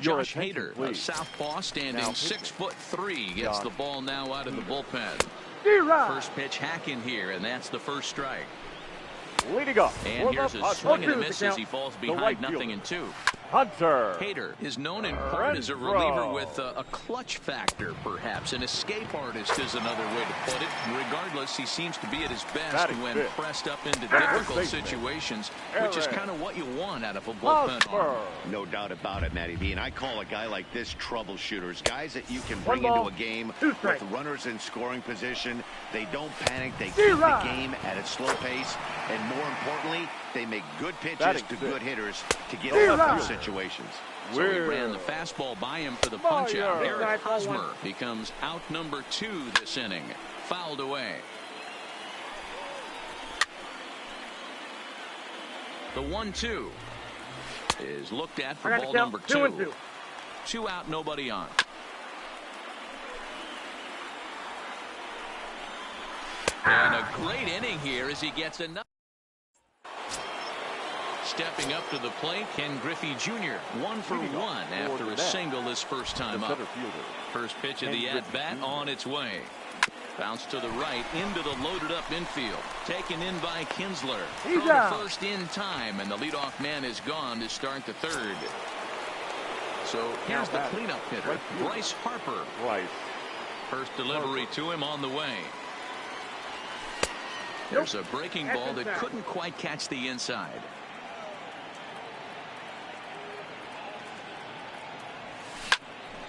Josh Hader, a southpaw, standing 6'3", gets the ball now out of the bullpen. First pitch hacking here, and that's the first strike. Leading up. And here's a swing and a miss as he falls behind 0-2. Hunter. Hader is known in part as a reliever with a clutch factor, perhaps. An escape artist is another way to put it. Regardless, he seems to be at his best when pressed up into difficult situations, which is kind of what you want out of a bullpen arm. No doubt about it, Matty B. And I call a guy like this troubleshooters. Guys that you can bring into a game with runners in scoring position. They don't panic. They keep the game at a slow pace. And more importantly, they make good pitches to good hitters to get out of situations. So he ran the fastball by him for the punch out. Eric Hosmer becomes out number 2 this inning. Fouled away. The 1-2 is looked at for ball number 2. 2 out, nobody on. And a great inning here as he gets another. Stepping up to the plate, Ken Griffey Jr. 1 for 1 after a single his first time up. First pitch of the at-bat on its way. Bounce to the right into the loaded up infield. Taken in by Kinsler. Throw to first in time, and the leadoff man is gone to start the third. So here's the cleanup hitter, Bryce Harper. First delivery to him on the way. There's a breaking ball that couldn't quite catch the inside.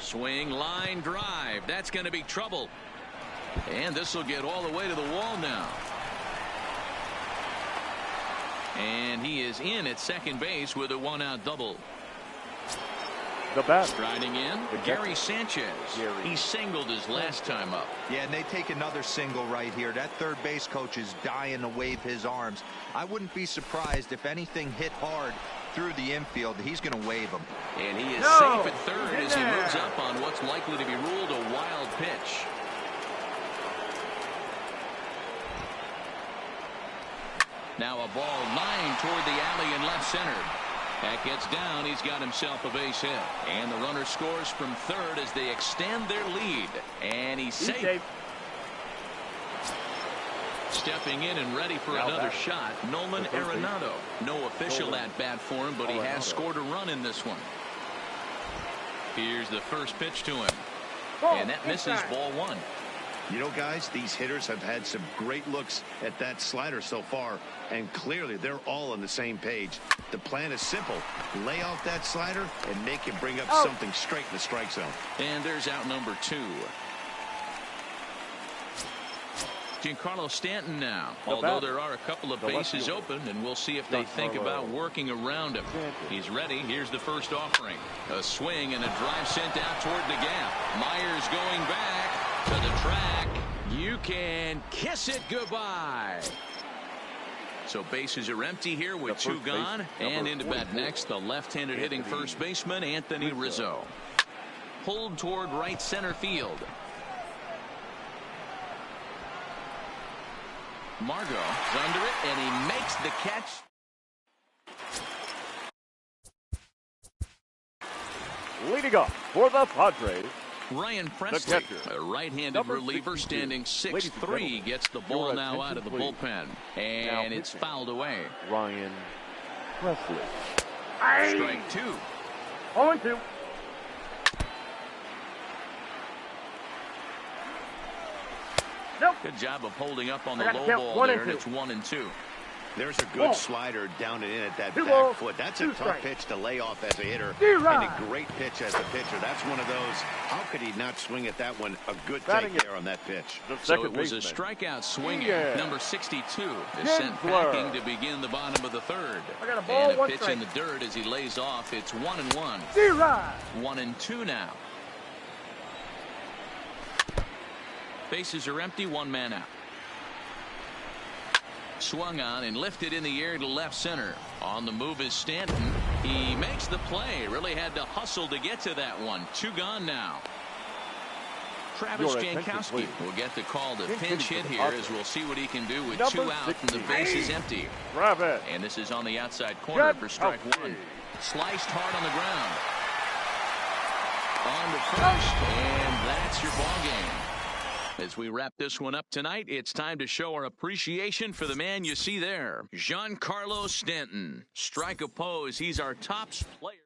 Swing, line drive. That's going to be trouble. And this will get all the way to the wall now. And he is in at second base with a 1-out double. The bat. Striding in, Gary Sanchez. He singled his last time up. Yeah, and they take another single right here. That third base coach is dying to wave his arms. I wouldn't be surprised if anything hit hard through the infield. He's going to wave them. And he is safe at third as he moves up on what's likely to be ruled a wild pitch. Now a ball lined toward the alley in left center. That gets down. He's got himself a base hit. And the runner scores from third as they extend their lead. And he's safe. Stepping in and ready for another shot, Nolan Arenado. No official at-bat for him, but he has scored a run in this one. Here's the first pitch to him. And that misses ball 1. You know, guys, these hitters have had some great looks at that slider so far, and clearly they're all on the same page. The plan is simple. Lay off that slider and make him bring up something straight in the strike zone. And there's out number 2. Giancarlo Stanton now, although there are a couple of bases open, and we'll see if they think about working around him. He's ready. Here's the first offering. A swing and a drive sent out toward the gap. Myers going back to the track. You can kiss it goodbye. So bases are empty here with 2 gone. And into bat next, the left-handed hitting first baseman, Anthony Rizzo. Pulled toward right center field. Margot is under it, and he makes the catch. Leading up for the Padres, Ryan Presley, a right-handed reliever standing 6'3", gets the ball now out of the bullpen. And it's fouled away. Ryan Presley. Strike 2. 0-2. Nope. Good job of holding up on the low ball there, and it's 1-2. There's a good slider down and in at that back foot. That's a tough pitch to lay off as a hitter, and a great pitch as a pitcher. That's one of those, how could he not swing at that one? A good take there on that pitch. So it was a strikeout swinging. Number 62 is sent packing to begin the bottom of the third. And a pitch in the dirt as he lays off. It's 1-1. 1-2 now. Bases are empty, one man out. Swung on and lifted in the air to left center. On the move is Stanton. He makes the play. Really had to hustle to get to that one. 2 gone now. Travis Jankowski will get the call to pinch hit here, as we'll see what he can do with 2 out and the base is empty. And this is on the outside corner for strike 1. Sliced hard on the ground. On to first, and that's your ball game. As we wrap this one up tonight, it's time to show our appreciation for the man you see there, Giancarlo Stanton. Strike a pose. He's our top player.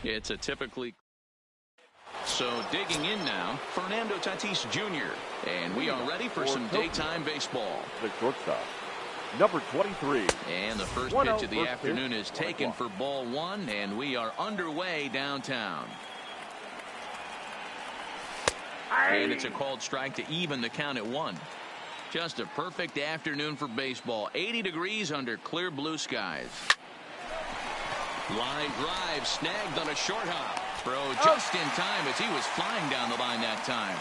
It's a typically. So digging in now, Fernando Tatis Jr. And we are ready for some daytime baseball. The shortstop, number 23. And the first pitch of the afternoon is taken for ball 1, and we are underway downtown. And it's a called strike to even the count at 1. Just a perfect afternoon for baseball. 80 degrees under clear blue skies. Line drive snagged on a short hop. Throw just in time as he was flying down the line that time.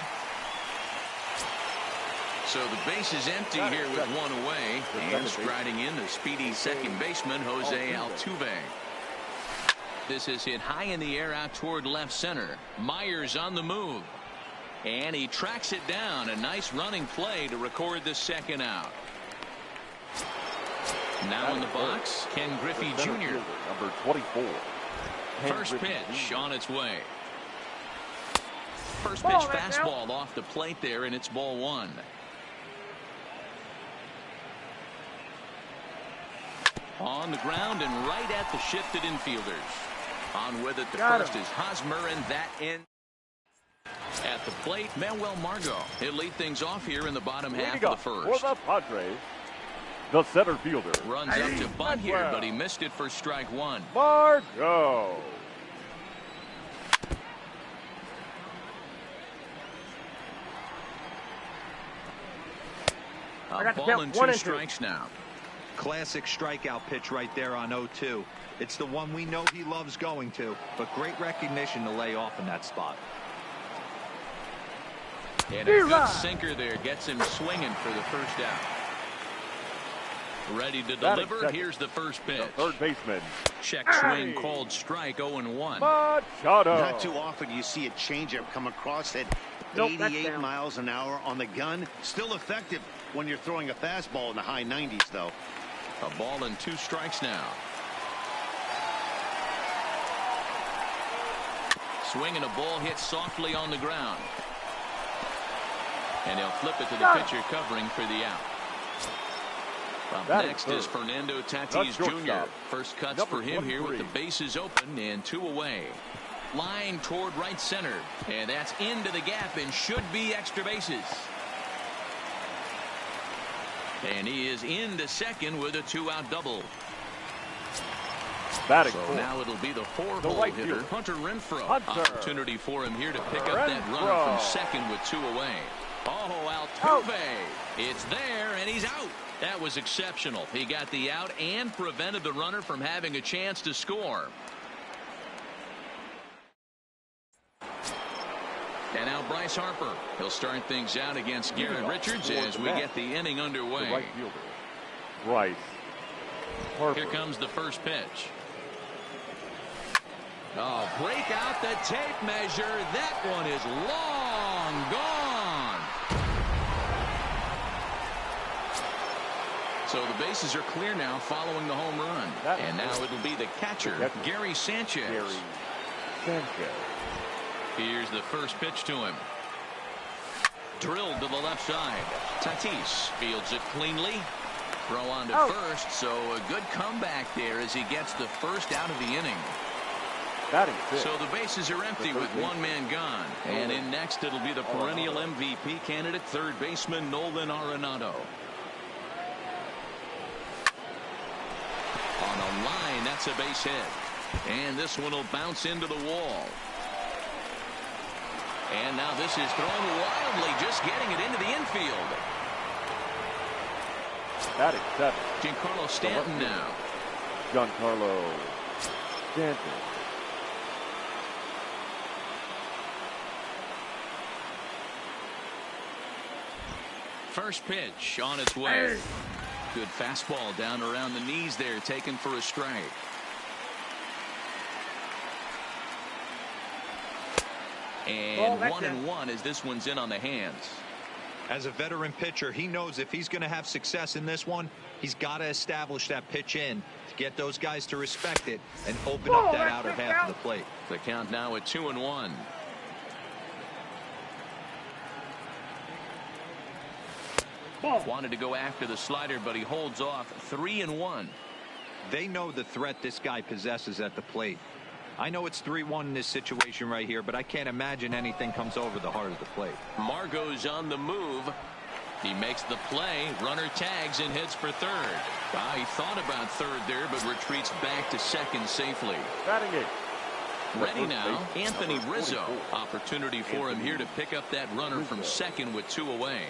So the base is empty here with 1 away. And striding in the speedy second baseman, Jose Altuve. This is hit high in the air out toward left center. Myers on the move. And he tracks it down. A nice running play to record the second out. Now in the box, Ken Griffey Jr. Number 24. First pitch on its way. First pitch fastball off the plate there, and it's ball 1. On the ground and right at the shifted infielders. On with it, the first is Hosmer, and that end. At the plate, Manuel Margot. He'll lead things off here in the bottom half of the first. For the Padres, the center fielder. Runs up to bunt here, but he missed it for strike 1. Margot. A ball and 2 strikes now. Classic strikeout pitch right there on 0-2. It's the one we know he loves going to, but great recognition to lay off in that spot. And a good sinker there gets him swinging for the first out. Ready to deliver. Here's the first pitch. The third baseman. Check swing called strike, 0-1. Machado. Not too often you see a changeup come across at 88 miles an hour on the gun. Still effective when you're throwing a fastball in the high 90s, though. A ball and 2 strikes now. Swinging a ball hit softly on the ground. And he'll flip it to the pitcher covering for the out. Up next is Fernando Tatis Jr. First cuts for him here with the bases open and 2 away. Line toward right center. And that's into the gap and should be extra bases. And he is into second with a 2-out double. So now it'll be the 4-hole hitter, Hunter Renfroe. Opportunity for him here to pick up that runner from second with 2 away. Oh, Altuve. It's there, and he's out. That was exceptional. He got the out and prevented the runner from having a chance to score. And now Bryce Harper. He'll start things out against Garrett Richards as we get the inning underway. The right fielder, Bryce Harper. Here comes the first pitch. Oh, break out the tape measure. That one is long gone. So the bases are clear now following the home run. And now it'll be the catcher, Gary Sanchez. Here's the first pitch to him. Drilled to the left side. Tatis fields it cleanly. Throw on to first, so a good comeback there as he gets the first out of the inning. So the bases are empty with 1 man gone. And in next, it'll be the perennial MVP candidate, third baseman Nolan Arenado. On a line, that's a base hit. And this one will bounce into the wall. And now this is thrown wildly, just getting it into the infield. Batting 7. Giancarlo Stanton now. Giancarlo Stanton. First pitch on its way. Good fastball down around the knees there, taken for a strike. And 1-1 as this one's in on the hands. As a veteran pitcher, he knows if he's going to have success in this one, he's got to establish that pitch in to get those guys to respect it and open up that outer half of the plate. The count now at 2-1. Wanted to go after the slider, but he holds off. 3-1. They know the threat this guy possesses at the plate. I know it's 3-1 in this situation right here, but I can't imagine anything comes over the heart of the plate. Margot's on the move. He makes the play. Runner tags and heads for third. He thought about third there, but retreats back to second safely. Batting 8. Ready now, Anthony Rizzo. Opportunity for him here to pick up that runner from second with 2 away.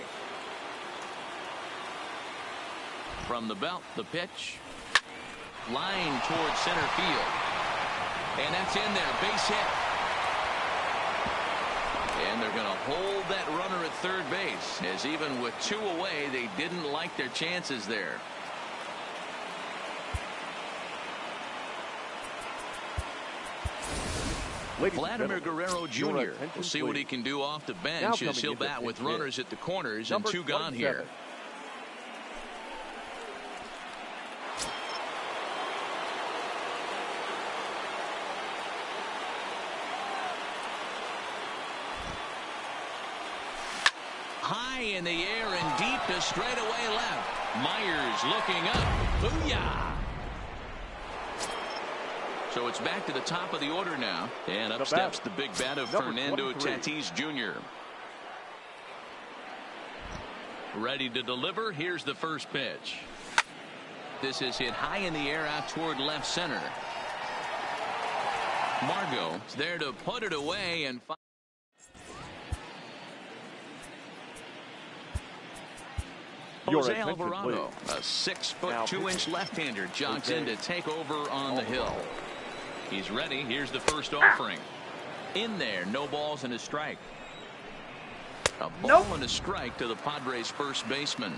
From the belt, the pitch. Line towards center field. And that's in there, base hit. And they're going to hold that runner at third base, as even with 2 away, they didn't like their chances there. Vladimir Guerrero Jr. We'll see what he can do off the bench as he'll bat with runners at the corners and 2 gone here. High in the air and deep to straightaway left. Myers looking up. Booyah! So it's back to the top of the order now. And up steps the big bat of Fernando Tatis Jr. Ready to deliver. Here's the first pitch. This is hit high in the air out toward left center. Margot's there to put it away and Jose Alvarado, a 6'2" left-hander, jogs in to take over on the hill. He's ready. Here's the first offering. In there, no balls and a strike. A ball and a strike to the Padres' first baseman.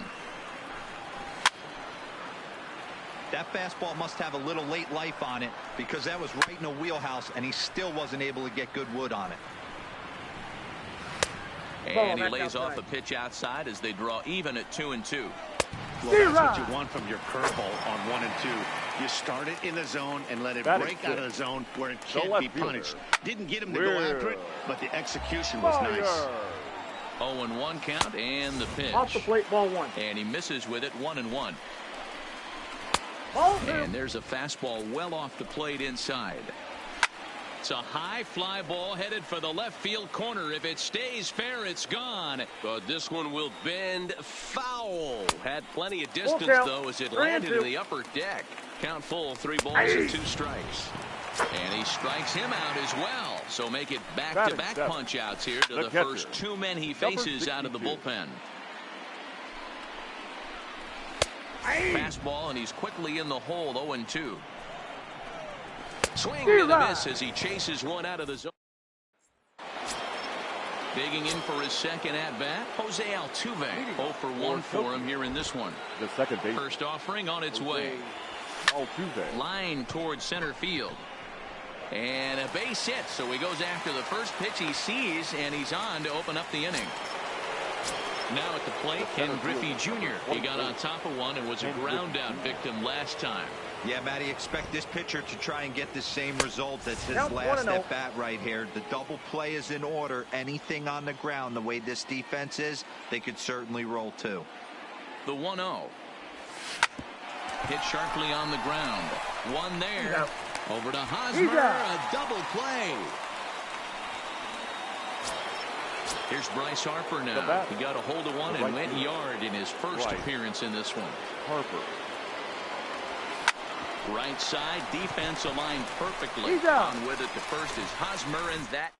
That fastball must have a little late life on it because that was right in the wheelhouse, and he still wasn't able to get good wood on it. And he lays off a pitch outside as they draw even at 2-2. Well, that's what you want from your curveball on 1 and 2. You start it in the zone and let it break out of the zone where it can't be punished. Didn't get him to go after it, but the execution was nice. 0-1 count and the pitch. Off the plate, ball 1. And he misses with it, 1-1. And there's a fastball well off the plate inside. It's a high fly ball headed for the left field corner. If it stays fair, it's gone. But this one will bend foul. Had plenty of distance, though, as it landed in the upper deck. Count full, 3 balls and 2 strikes. And he strikes him out as well. So make it back-to-back punch-outs here to the first 2 men he faces out of the bullpen. Fastball, and he's quickly in the hole, 0-2. Swing and a miss as he chases one out of the zone. Digging in for his second at-bat, Jose Altuve. 0 for 1 for him here in this one. The second base. First offering on its way. Altuve. Line towards center field. And a base hit, so he goes after the first pitch he sees, and he's on to open up the inning. Now at the plate, Ken Griffey Jr. He got on top of one and was a ground-out victim last time. Yeah, Matty, expect this pitcher to try and get the same result as his last at-bat right here. The double play is in order. Anything on the ground, the way this defense is, they could certainly roll too. The 1-0. Hit sharply on the ground. One there. Over to Hosmer. A double play. Here's Bryce Harper now. He got a hold of one and went yard in his first appearance in this one. Harper. Right side, defense aligned perfectly. On with it to first is Hosmer, and that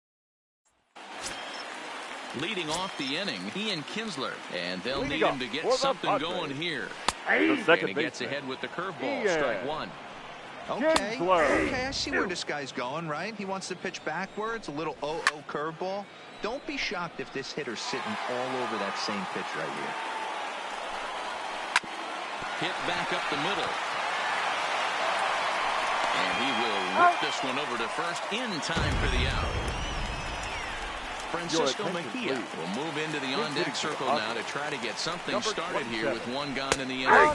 leading off the inning, Ian Kinsler, and they'll need him to get something going here. And he gets ahead with the curveball. Strike 1. Okay, I see where this guy's going, right? He wants to pitch backwards, a little 0-0 curveball. Don't be shocked if this hitter's sitting all over that same pitch right here. Hit back up the middle. And he will whip this one over to first in time for the out. Francisco Mejia will move into the on-deck circle now to try to get something started here with 1 gone in the inning.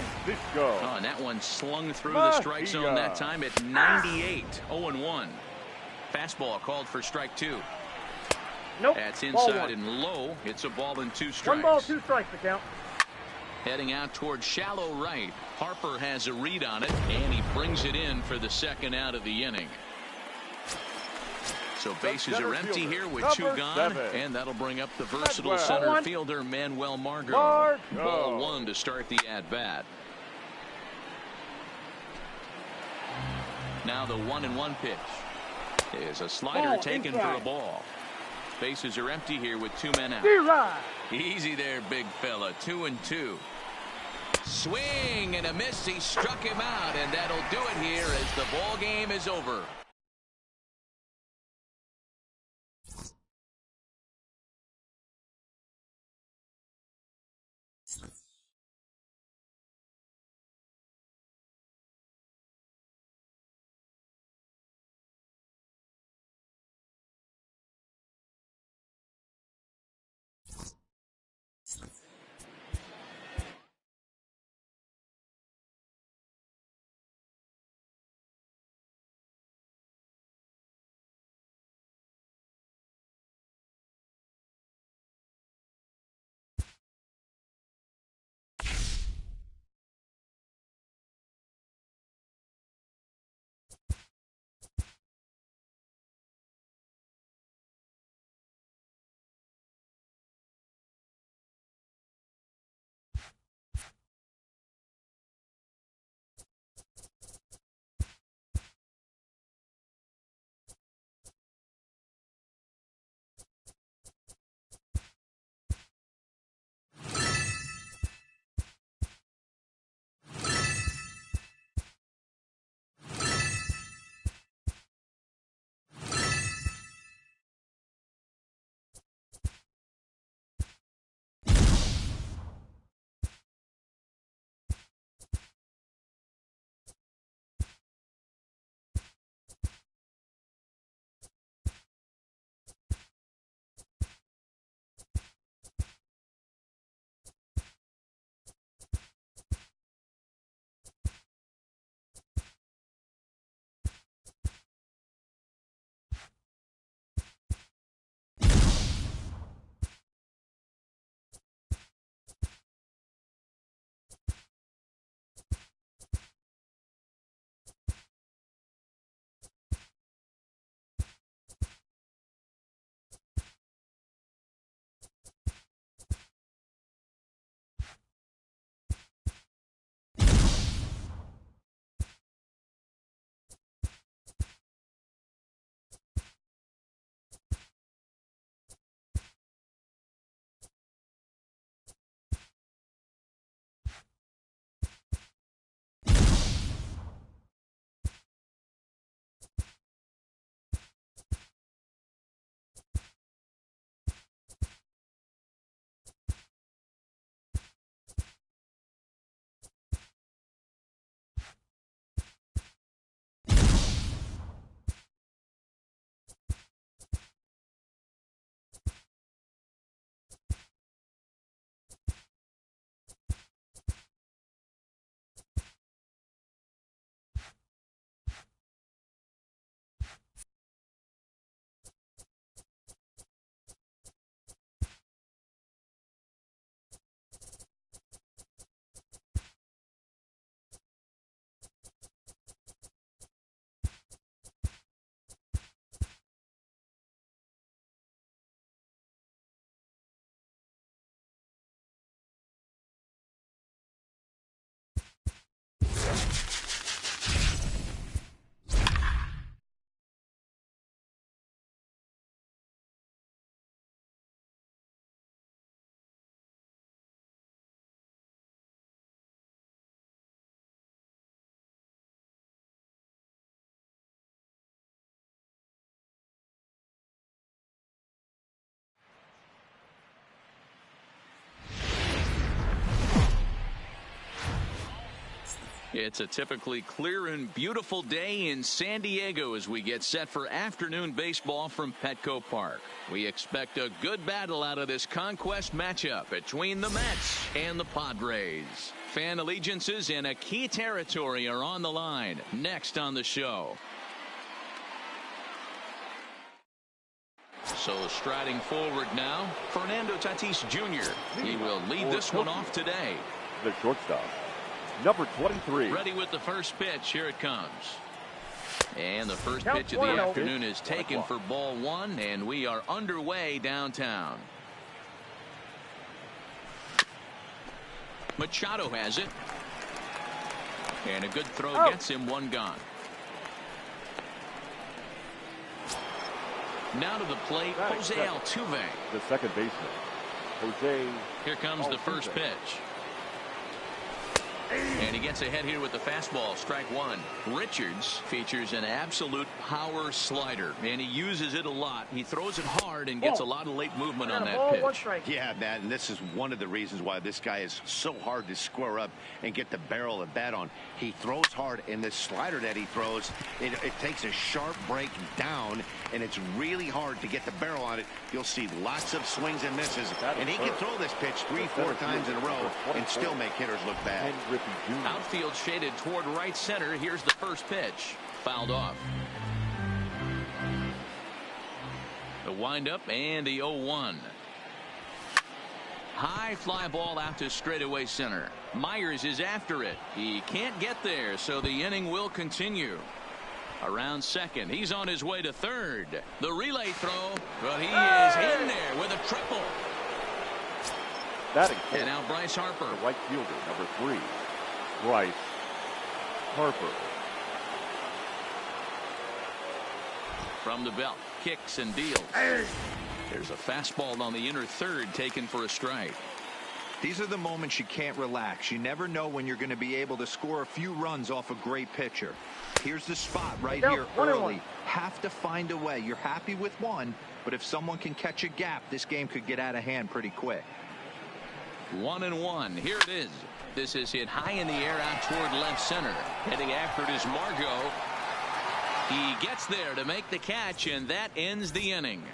And that one slung through the strike zone that time at 98. 0-1. Fastball called for strike 2. That's inside and low. It's a ball and 2 strikes. 1 ball, 2 strikes to count. Heading out towards shallow right. Harper has a read on it, and he brings it in for the second out of the inning. So bases are empty here with 2 gone, and that'll bring up the versatile center fielder Manuel Margot. Ball 1 to start the at-bat. Now the 1-1 pitch is a slider taken for a ball. Bases are empty here with 2 men out. Easy there, big fella. 2-2. Swing and a miss. He struck him out, and that'll do it here as the ball game is over. It's a typically clear and beautiful day in San Diego as we get set for afternoon baseball from Petco Park. We expect a good battle out of this Conquest matchup between the Mets and the Padres. Fan allegiances in a key territory are on the line next on the show. So striding forward now, Fernando Tatis Jr. He will lead this one off today. The shortstop, number 23. Ready with the first pitch. Here it comes. And the first pitch of the afternoon is taken for ball one, and we are underway downtown. Machado has it. And a good throw gets him one gone. Now to the plate, Jose Altuve. The second baseman, Jose. Here comes the first pitch. And he gets ahead here with the fastball, strike one. Richards features an absolute power slider, and he uses it a lot. He throws it hard and gets a lot of late movement on that pitch. Yeah, Matt, and this is one of the reasons why this guy is so hard to square up and get the barrel of the bat on. He throws hard, and this slider that he throws, it takes a sharp break down, and it's really hard to get the barrel on it. You'll see lots of swings and misses, and he can throw this pitch 3-4 times in a row and still make hitters look bad. Outfield shaded toward right center. Here's the first pitch. Fouled off. The windup and the 0-1. High fly ball out to straightaway center. Myers is after it. He can't get there, so the inning will continue. Around second. He's on his way to third. The relay throw, but he is in there with a triple. And now Bryce Harper. The right fielder, number 3. Bryce Harper. From the belt, kicks and deals. There's a fastball on the inner third taken for a strike. These are the moments you can't relax. You never know when you're going to be able to score a few runs off a great pitcher. Here's the spot right here early. Have to find a way. You're happy with one, but if someone can catch a gap, this game could get out of hand pretty quick. 1-1. Here it is. This is hit high in the air out toward left center. Heading after it is Margot. He gets there to make the catch, and that ends the inning.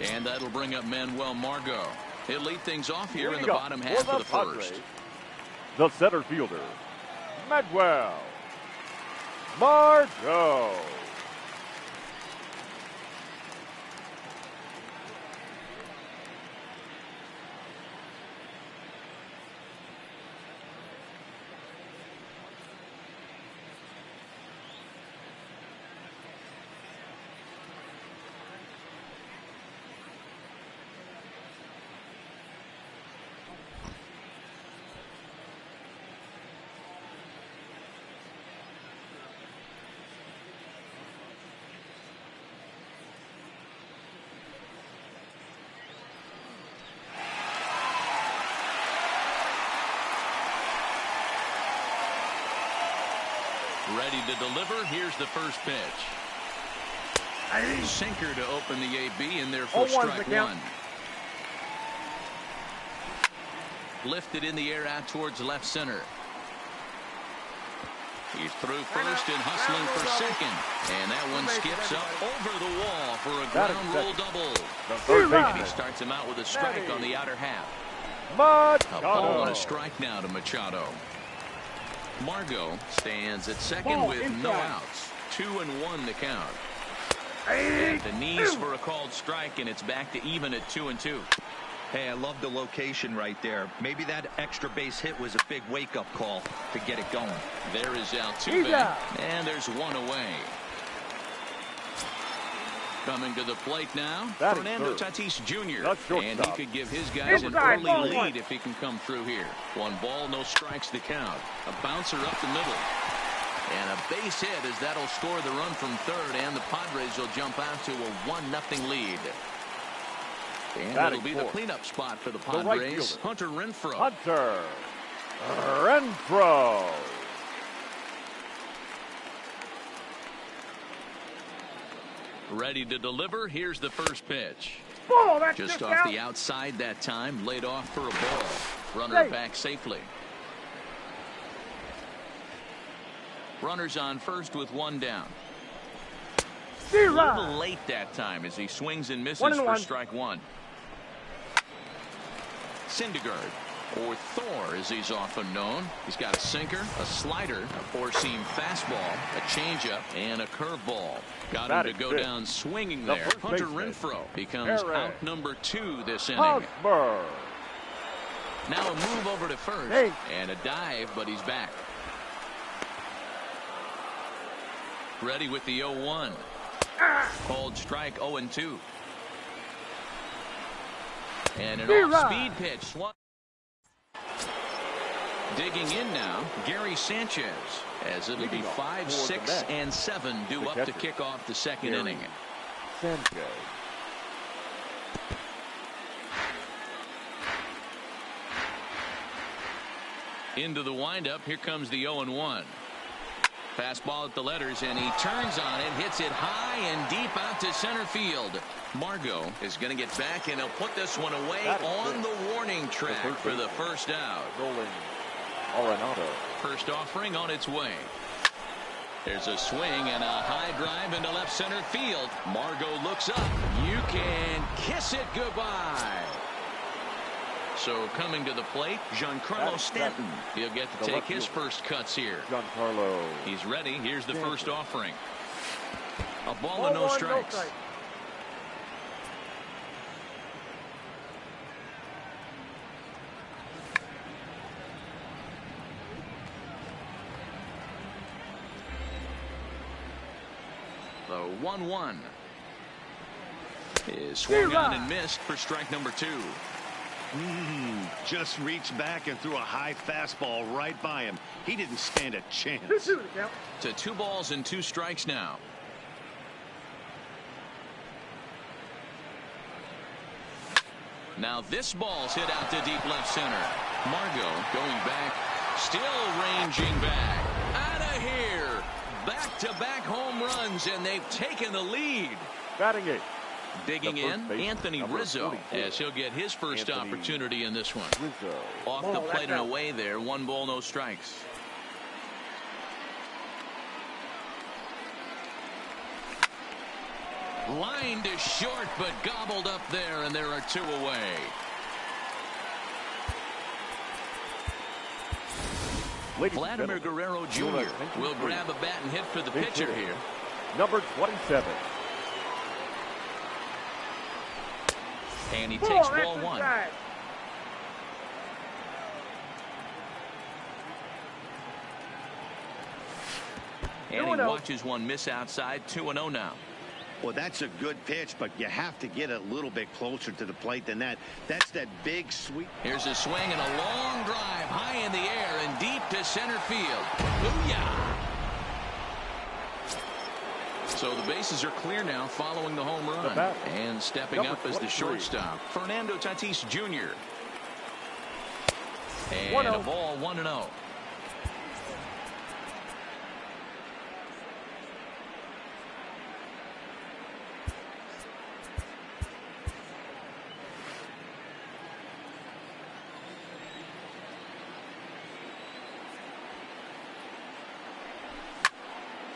And that'll bring up Manuel Margot. He'll lead things off here in the bottom half of the first. The center fielder, Manuel Margot. Ready to deliver. Here's the first pitch. Sinker to open the AB, and there for strike one. Lifted in the air out towards left center. He's through first and hustling for second. And that one skips up over the wall for a ground rule double. And he starts him out with a strike on the outer half. A ball and a strike now to Machado. Margot stands at second with no outs. 2-1 to count. At the knees for a called strike, and it's back to even at 2-2. Hey, I love the location right there. Maybe that extra base hit was a big wake-up call to get it going. There is Altuve, and there's one away. Coming to the plate now, Fernando Tatis Jr. And he could give his guys an early lead if he can come through here. 1 ball, no strikes to count. A bouncer up the middle. And a base hit as that'll score the run from third, and the Padres will jump out to a 1-0 lead. And it'll be the cleanup spot for the Padres. Hunter Renfroe. Hunter Renfroe. Ready to deliver. Here's the first pitch. Ball, that's Just off out. the outside that time, laid off for a ball. Runner back safely. Runners on first with one down. A little late that time as he swings and misses for strike one. Syndergaard, or Thor as he's often known. He's got a sinker, a slider, a four-seam fastball, a changeup, and a curveball. Got him to go down swinging there. Hunter Renfroe becomes out number 2 this inning. Hosmer. Now a move over to first and a dive, but he's back. Ready with the 0-1. Called strike 0-2. And an off-speed pitch. Digging in now, Gary Sanchez, as it'll be 5, 6, and 7 due up to kick off the second inning. Sanchez. Into the windup, here comes the 0-1. Fastball at the letters, and he turns on it, hits it high and deep out to center field. Margot is going to get back, and he'll put this one away on the warning track for the first out. First offering on its way. There's a swing and a high drive into left center field. Margot looks up. You can kiss it goodbye. So coming to the plate, Giancarlo Stanton. He'll get to take his first cuts here. Giancarlo. He's ready. Here's the first offering. A ball and no strikes. The 1-1 is swung on and missed for strike number 2. Just reached back and threw a high fastball right by him. He didn't stand a chance. To 2 balls and 2 strikes now. Now this ball's hit out to deep left center. Margot going back, still ranging back. Out of here. Back-to-back home runs, and they've taken the lead. Batting eighth. Digging in, Anthony Rizzo, as he'll get his first opportunity in this one. Rizzo. Off the plate and away there. 1 ball, no strikes. Lined to short, but gobbled up there, and there are 2 away. Vladimir Guerrero Jr. will grab a bat and hit for the pitcher here. Number 27. And he takes ball 1. And he watches one miss outside. 2-0 now. Well, that's a good pitch, but you have to get a little bit closer to the plate than that. That's that big sweep. Here's a swing and a long drive high in the air and deep to center field. Booyah! So the bases are clear now following the home run. And stepping up as the shortstop, Fernando Tatis Jr. And a ball 1-0.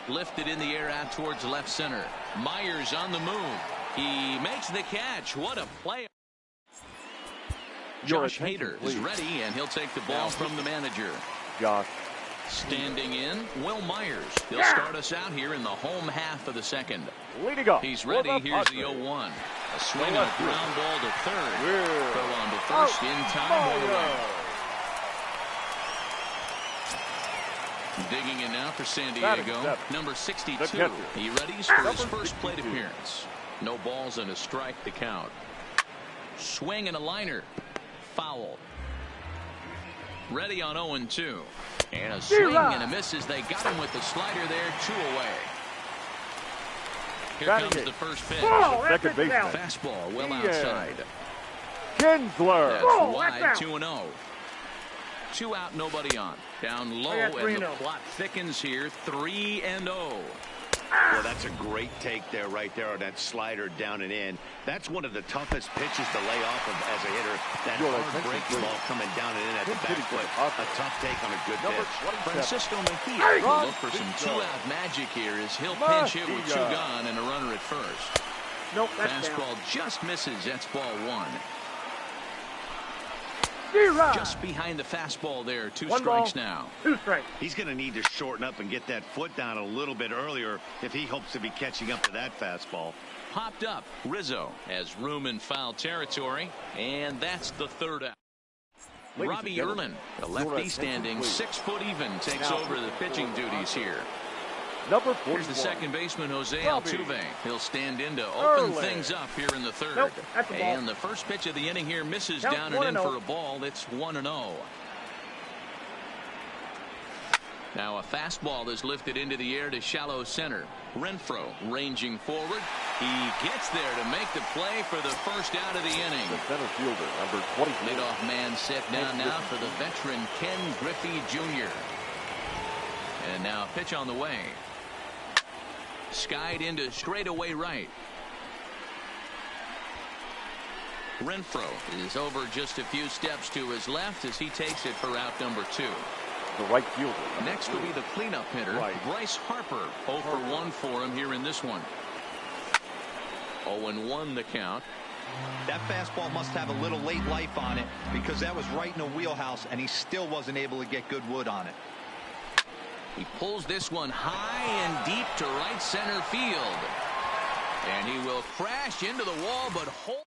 Lifted in the air out towards left center. Myers on the move. He makes the catch. What a play. Josh Hader is ready, and he'll take the ball from the manager. Josh. Standing in, Will Myers. He'll start us out here in the home half of the second. Leading off. He's ready. Here's the 0-1. A swing and a ground ball to third. Throw on to first in time. One away. Digging in now for San Diego. Number 62. He readies for his first plate appearance. No balls and a strike to count. Swing and a liner. Foul. Ready on 0-2. And a swing and a miss as they got him with the slider there. 2 away. Here comes the first pitch. Second baseman. Fastball well outside. Kinsler. That's wide. 2-0. 2 out, nobody on. Down low, and the plot thickens here. 3-0. Well, that's a great take there, right there, on that slider down and in. That's one of the toughest pitches to lay off of as a hitter. That hard breaking ball coming down and in at the back foot. A tough take on a good pitch. Francisco Mejia will look for some two-out magic here as he'll pinch hit with two gone and a runner at first. Nope, that's fastball down. just misses. That's ball one. Just behind the fastball there. Two strikes now. 2 strikes. He's going to need to shorten up and get that foot down a little bit earlier if he hopes to be catching up to that fastball. Popped up. Rizzo has room in foul territory, and that's the third out. Robbie Erlin, the lefty standing 6 foot even, takes over the pitching duties here. Number 41. Here's the second baseman, Jose Altuve. He'll stand in to open things up here in the third. Nope, that's a ball. And the first pitch of the inning here misses Count down and in 1-0. for a ball. It's 1-0. Now a fastball is lifted into the air to shallow center. Renfroe ranging forward. He gets there to make the play for the first out of the inning. The center fielder, number 20. Leadoff man set down now for the veteran Ken Griffey Jr. And now a pitch on the way. Skied into straightaway right. Renfroe is over just a few steps to his left as he takes it for out number 2. The right fielder. Next will be the cleanup hitter, Bryce Harper. 0 for 1 for him here in this one. 0-1 the count. That fastball must have a little late life on it because that was right in the wheelhouse and he still wasn't able to get good wood on it. He pulls this one high and deep to right center field. And he will crash into the wall, but hold.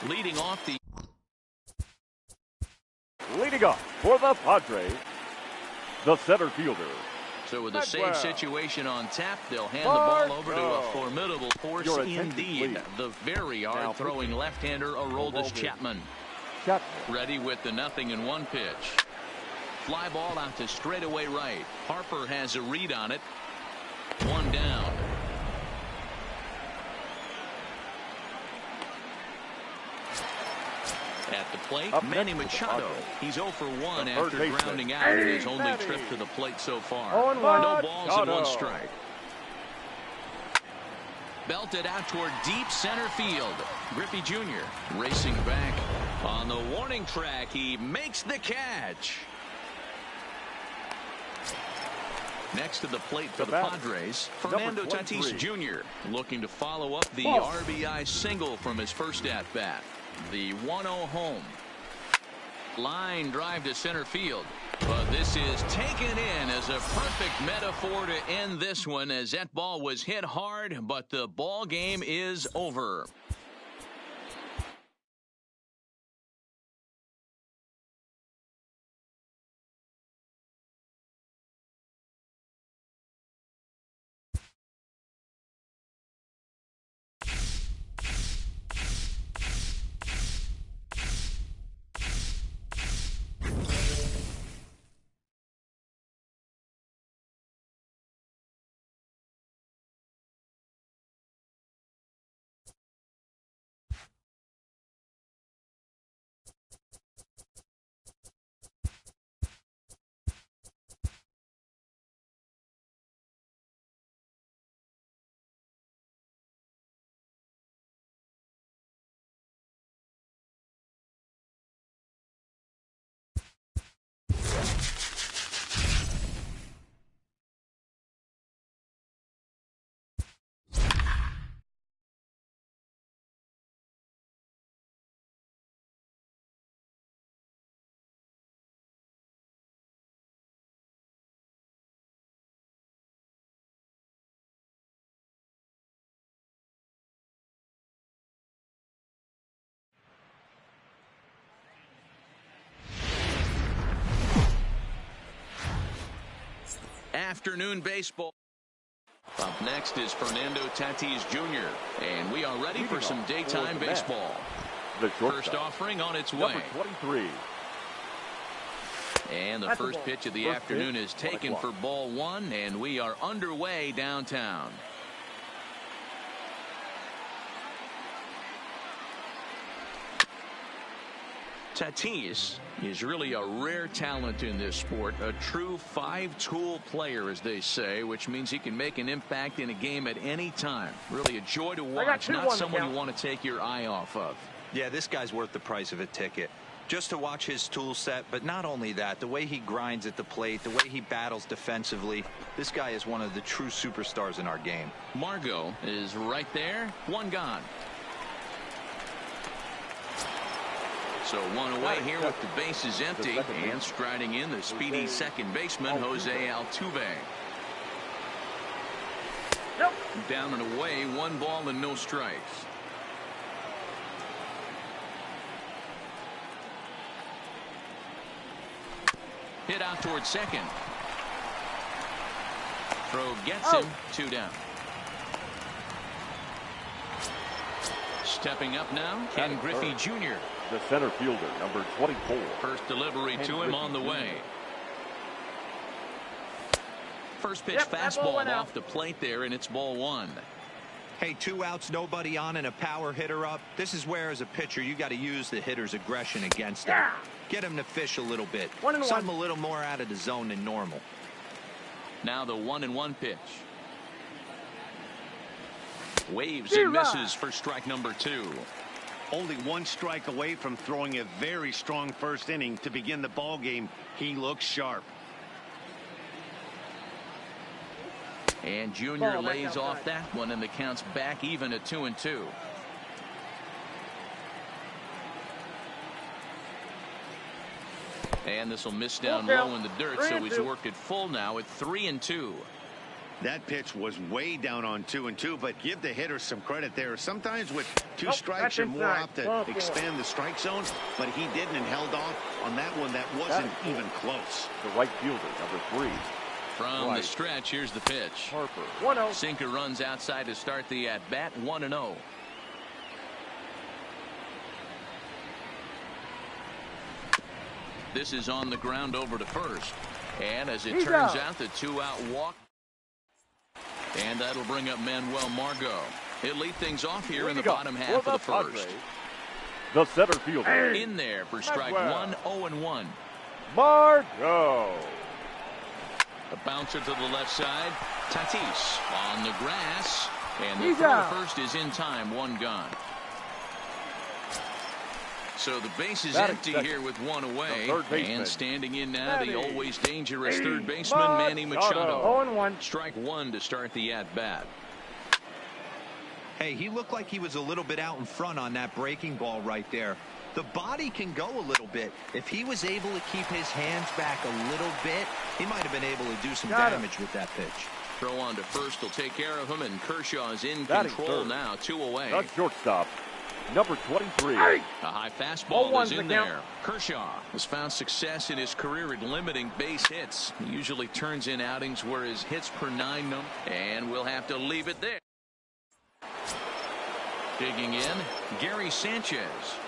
Leading off for the Padres, the center fielder. So with a save situation on tap, they'll hand the ball over to a formidable force indeed. The very hard-throwing left-hander, Aroldis Chapman. Ready with the 0-1 pitch. Fly ball out to straightaway right. Harper has a read on it. 1 down. At the plate, Manny Machado. He's 0 for 1 after grounding out in his only trip to the plate so far. No balls and 1 strike. Belted out toward deep center field. Griffey Jr. racing back on the warning track. He makes the catch. Next to the plate for the Padres, Fernando Tatis Jr. looking to follow up the RBI single from his first at-bat. The 1-0 home. Line drive to center field. But this is taken in as a perfect metaphor to end this one, as that ball was hit hard, but the ball game is over. Afternoon baseball. Up next is Fernando Tatis Jr. And we are ready for some daytime baseball. The first offering on its way. Number 23. And the first pitch of the afternoon is taken for ball 1, and we are underway downtown. Tatis is really a rare talent in this sport, a true five-tool player, as they say, which means he can make an impact in a game at any time. Really a joy to watch, not someone you want to take your eye off of. Yeah, this guy's worth the price of a ticket. Just to watch his tool set, but not only that, the way he grinds at the plate, the way he battles defensively, this guy is one of the true superstars in our game. Margot is right there, one gone. So one away here with the bases empty, and striding in the speedy second baseman, Jose Altuve. Down and away, 1 ball and no strikes. Hit out towards second. Throw gets him, 2 down. Stepping up now, Ken Griffey Jr. The center fielder, number 24. First delivery to him on the way. First pitch fastball off the plate there, and it's ball 1. Hey, 2 outs, nobody on, and a power hitter up. This is where, as a pitcher, you got to use the hitter's aggression against him. Get him to fish a little bit. Something a little more out of the zone than normal. Now the 1-1 pitch. Waves and misses for strike number 2. Only 1 strike away from throwing a very strong first inning to begin the ball game. He looks sharp. And Junior lays off that one, and the count's back even at 2-2. And this will miss down low in the dirt, so he's worked it full now at 3-2. That pitch was way down on 2-2, but give the hitter some credit there. Sometimes with 2 strikes, you're more apt to expand the strike zone, but he didn't and held off on that one that wasn't even close. The right fielder, number 3. From the stretch, here's the pitch. Harper. 1-0. Sinker runs outside to start the at-bat, 1-0. This is on the ground over to first. And as it turns out, the 2-out walk. And that'll bring up Manuel Margot. He'll lead things off here in the bottom half of the first. The center fielder. In there for strike 1, 0-1. Margot. A bouncer to the left side. Tatis on the grass. And the throw to first is in time, 1 gone. So the base is empty here with 1 away. And standing in now, the always dangerous third baseman, Manny Machado. 0-1. Strike 1 to start the at-bat. Hey, he looked like he was a little bit out in front on that breaking ball right there. The body can go a little bit. If he was able to keep his hands back a little bit, he might have been able to do some damage with that pitch. Throw on to first will take care of him, and Kershaw is in control now, 2 away. The shortstop, number 23. A high fastball is in there. Kershaw has found success in his career at limiting base hits. He usually turns in outings where his hits per 9 number, and we'll have to leave it there. Digging in, Gary Sanchez.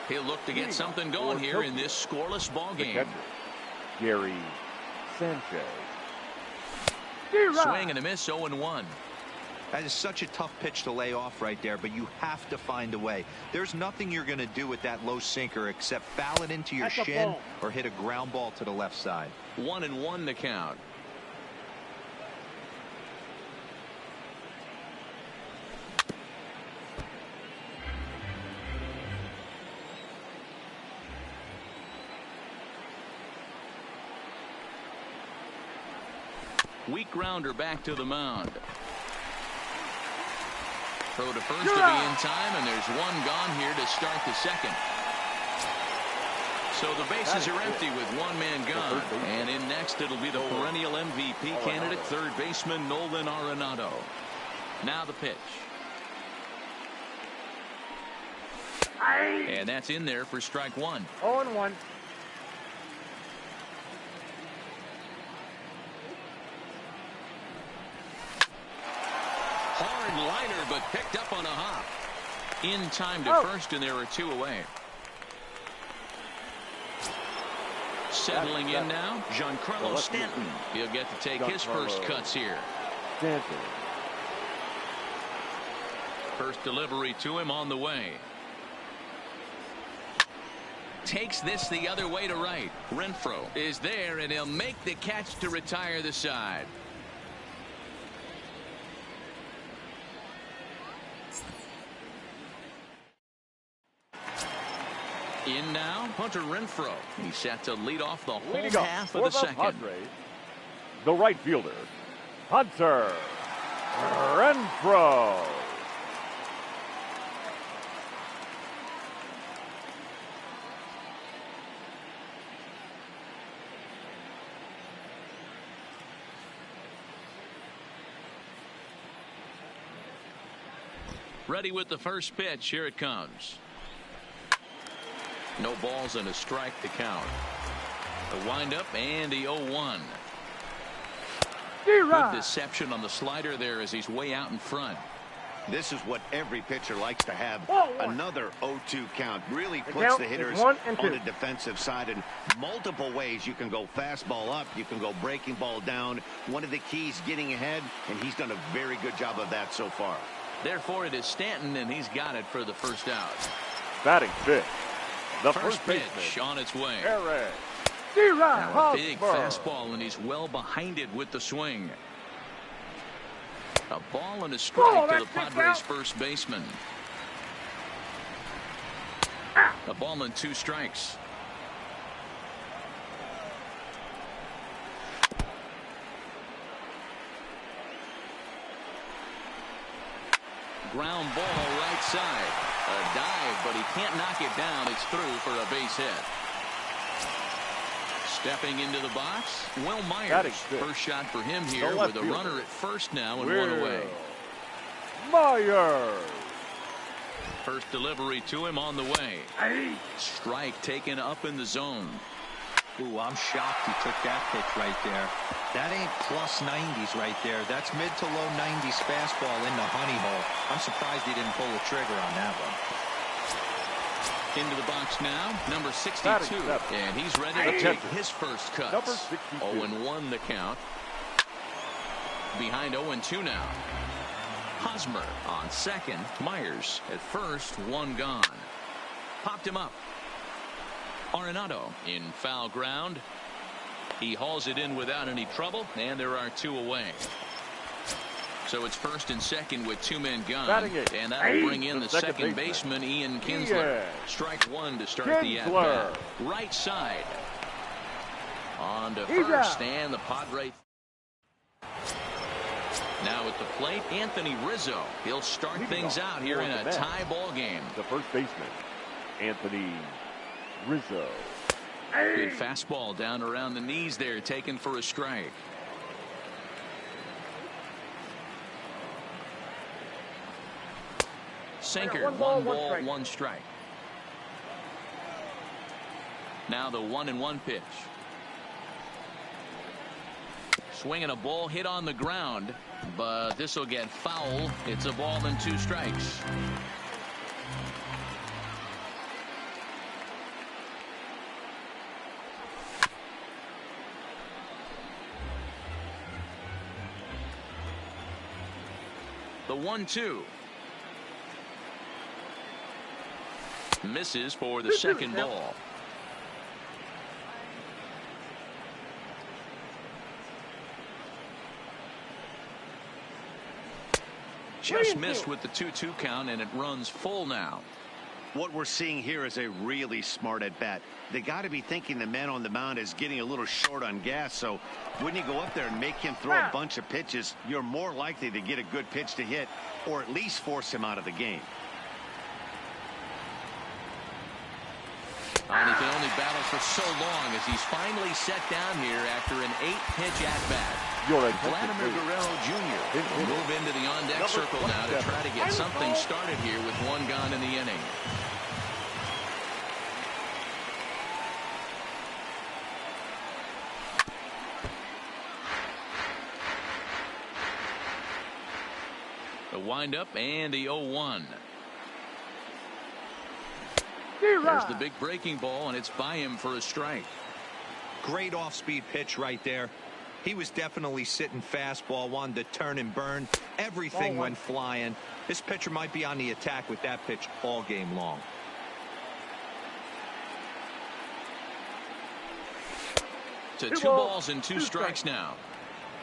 He'll look to get something going here in this scoreless ball game. Gary Sanchez. Swing and a miss, 0-1. That is such a tough pitch to lay off right there, but you have to find a way. There's nothing you're going to do with that low sinker except foul it into your shin or hit a ground ball to the left side. 1-1 to count. Weak grounder back to the mound. Throw to first to be in time, and there's 1 gone here to start the second. So the bases are empty with 1 man gone. And in next, it'll be the perennial MVP candidate, third baseman Nolan Arenado. Now the pitch. And that's in there for strike 1. 0-1. Hard liner, but picked up on a hop. In time to first, and there are 2 away. Settling in now, Giancarlo Stanton. He'll get to take his first cuts here. Stanton. First delivery to him on the way. takes this the other way to right. Renfroe is there, and he'll make the catch to retire the side. In now, Hunter Renfroe. He's set to lead off the home half of the second. Padres, the right fielder, Hunter Renfroe. Ready with the first pitch. Here it comes. No balls and a strike to count. The windup and the 0-1. Good deception on the slider there as he's way out in front. This is what every pitcher likes to have. Another 0-2 count. Really The puts count the is hitters 1 and on 2. the defensive side in multiple ways. You can go fastball up. You can go breaking ball down. One of the keys, getting ahead, and he's done a very good job of that so far. Therefore, it is Stanton, and he's got it for the first out. Batting fifth, the First first pitch baseman, on its way. Eric Now a big Hosmer. fastball, and he's well behind it with the swing. A ball and a strike to the Padres' first baseman. A ball and 2 strikes. Ground ball right side. A dive, but he can't knock it down. It's through for a base hit. Stepping into the box, Will Myers. First shot for him here with a runner at first now and 1 away. Myers. First delivery to him on the way. Strike taken up in the zone. Ooh, I'm shocked he took that pitch right there. That ain't plus 90s right there. That's mid to low 90s fastball in the honey hole. I'm surprised he didn't pull the trigger on that one. Into the box now, number 62, and he's ready to take his first cuts. Number 62. 0-1 the count. Behind 0-2 now. Hosmer on second. Myers at first, 1 gone. Popped him up. Arenado in foul ground. He hauls it in without any trouble, and there are 2 away. So it's first and second with 2 men gone, and that'll bring in the second baseman, Ian Kinsler. Strike 1 to start the at-bat. Right side. On to first, and the Padres. Now at the plate, Anthony Rizzo. He'll start things out here in a tie ball game. The first baseman, Anthony Rizzo. Good fastball down around the knees there, taken for a strike. Sinker, 1 ball, 1 strike. Now the 1-1 pitch. Swinging a ball hit on the ground, but this will get foul. It's a ball and 2 strikes. The 1-2. Misses for the second ball. Just missed with the 2-2 count, and it runs full now. What we're seeing here is a really smart at bat. They got to be thinking the man on the mound is getting a little short on gas, so when you go up there and make him throw a bunch of pitches, you're more likely to get a good pitch to hit or at least force him out of the game. And he can only battle for so long as he's finally set down here after an 8-pitch at-bat. Vladimir Guerrero Jr. will move into the on-deck circle now to try to get something started here with 1 gone in the inning. The windup and the 0-1. There's the big breaking ball, and it's by him for a strike. Great off-speed pitch right there. He was definitely sitting fastball, wanted to turn and burn. Everything went flying. This pitcher might be on the attack with that pitch all game long. to 2 balls and 2 strikes now.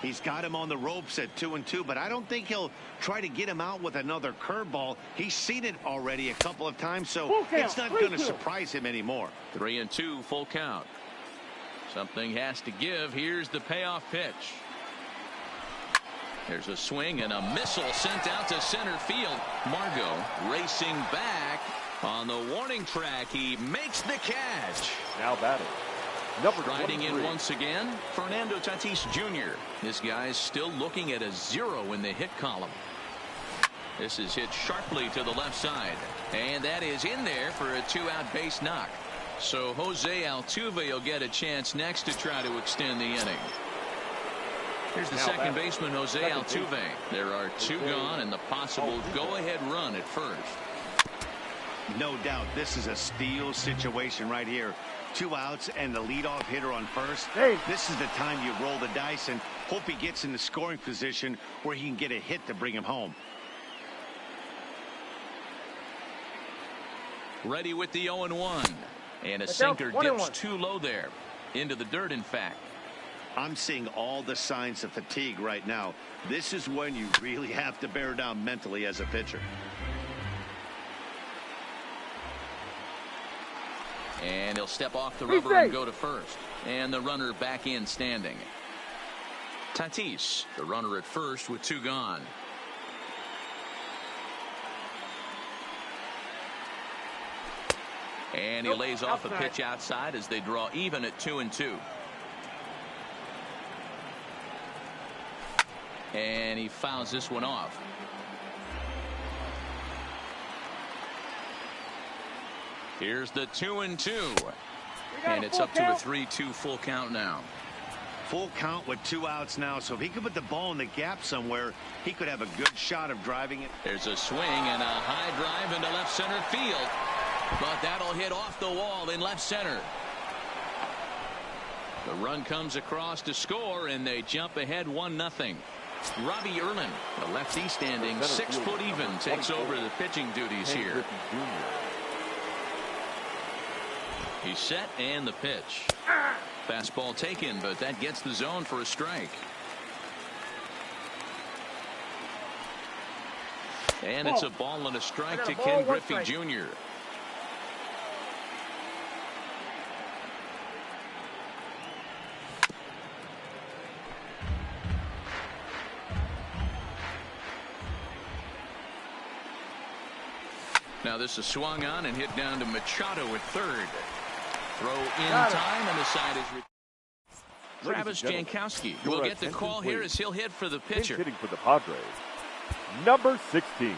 He's got him on the ropes at 2-2, but I don't think he'll try to get him out with another curveball. He's seen it already a couple of times, so it's not going to surprise him anymore. 3-2, full count. Something has to give. Here's the payoff pitch. There's a swing and a missile sent out to center field. Margot racing back on the warning track. He makes the catch. Now batting. Riding in once again, Fernando Tatis Jr. This guy's still looking at a 0 in the hit column. This is hit sharply to the left side, and that is in there for a 2-out base knock. So Jose Altuve will get a chance next to try to extend the inning. Here's the second baseman, Jose Altuve. There are 2 gone and the possible go-ahead run at first. No doubt this is a steal situation right here. 2 outs and the leadoff hitter on first. This is the time you roll the dice and hope he gets in the scoring position where he can get a hit to bring him home. Ready with the 0-1. And a sinker dips too low there. Into the dirt, in fact. I'm seeing all the signs of fatigue right now. This is when you really have to bear down mentally as a pitcher. And he'll step off the rubber and go to first. And the runner back in standing. Tatis, the runner at first with 2 gone. And he lays off a pitch outside as they draw even at 2-2. And he fouls this one off. Here's the 2-2. And it's up to a 3-2 full count now. Full count with 2 outs now. So if he could put the ball in the gap somewhere, he could have a good shot of driving it. There's a swing and a high drive into left center field. But that'll hit off the wall in left center. The run comes across to score, and they jump ahead 1-0. Robbie Erlin, the lefty standing 6 foot even, takes over the pitching duties here. He's set and the pitch. Fastball taken, but that gets the zone for a strike. And it's a ball and a strike to Ken Griffey Jr. Now this is swung on and hit down to Machado at third. Throw in time, and the side is Travis Jankowski will get the call here as he'll hit for the pitcher. Hitting for the Padres. Number 16.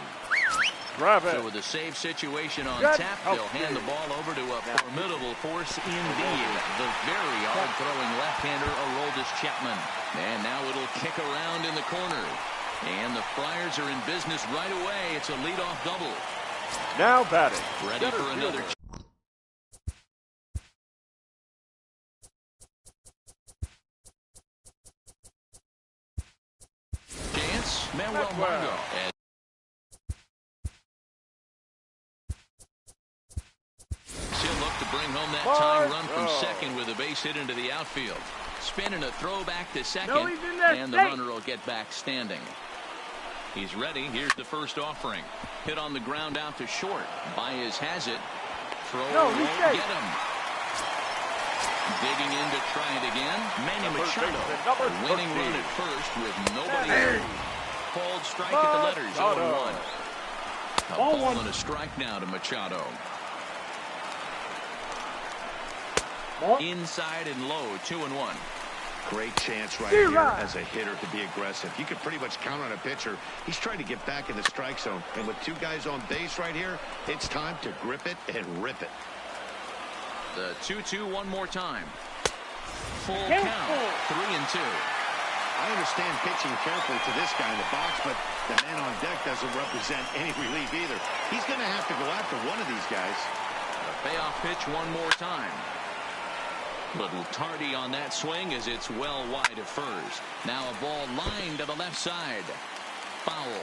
Travis. So with a save situation on tap, they'll hand the ball over to a formidable force indeed. The very hard-throwing left-hander, Aroldis Chapman. And now it'll kick around in the corner. And the Friars are in business right away. It's a leadoff double. Now batting. Ready for another. Chance, Manuel Margot. He'll look to bring home that tying run from second with a base hit into the outfield. Spinning a throw back to second, and the runner will get back standing. He's ready. Here's the first offering. Hit on the ground out to short. Baez has it. Throw won't get him. Digging in to try it again. Manny Machado. A winning run at first with nobody there. Called strike at the letters. 0-1. A ball and a strike now to Machado. Inside and low. 2-1. Great chance right here as a hitter to be aggressive. You could pretty much count on a pitcher. He's trying to get back in the strike zone. And with 2 guys on base right here, it's time to grip it and rip it. The 2-2 one more time. Full count. 3-2. I understand pitching carefully to this guy in the box, but the man on deck doesn't represent any relief either. He's going to have to go after one of these guys. A payoff pitch one more time. Little tardy on that swing as it's well wide of first. Now a ball lined to the left side. Foul.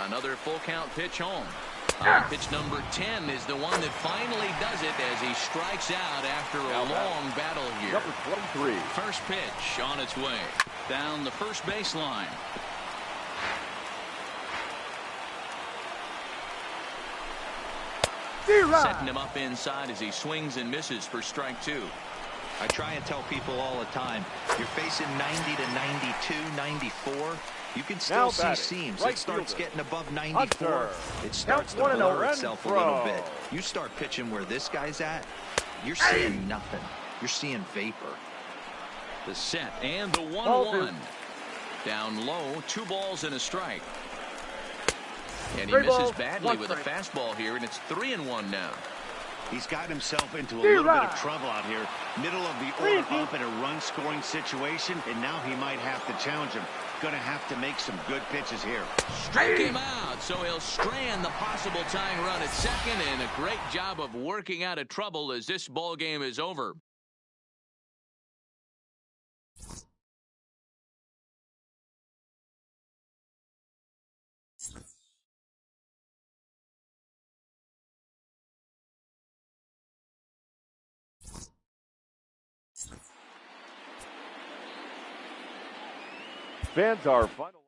Another full count pitch home. Pitch number 10 is the one that finally does it as he strikes out after a long battle here. Number 23. First pitch on its way down the first baseline. Setting him up inside as he swings and misses for strike 2. I try and tell people all the time, you're facing 90 to 92, 94. You can still see seams. Right it starts fielder. getting above 94. Hunter. It starts to Count 1-0 blur and itself a throw. little bit. You start pitching where this guy's at, you're seeing nothing. You're seeing vapor. The set and the 1-1. Down low, 2 balls and a strike. And he misses badly with a fastball here, and it's 3-1 now. He's got himself into a little bit of trouble out here. Middle of the order up in a run-scoring situation, and now he might have to challenge him. Going to have to make some good pitches here. Strike him out, so he'll strand the possible tying run at second, and a great job of working out of trouble as this ball game is over. Fans are final.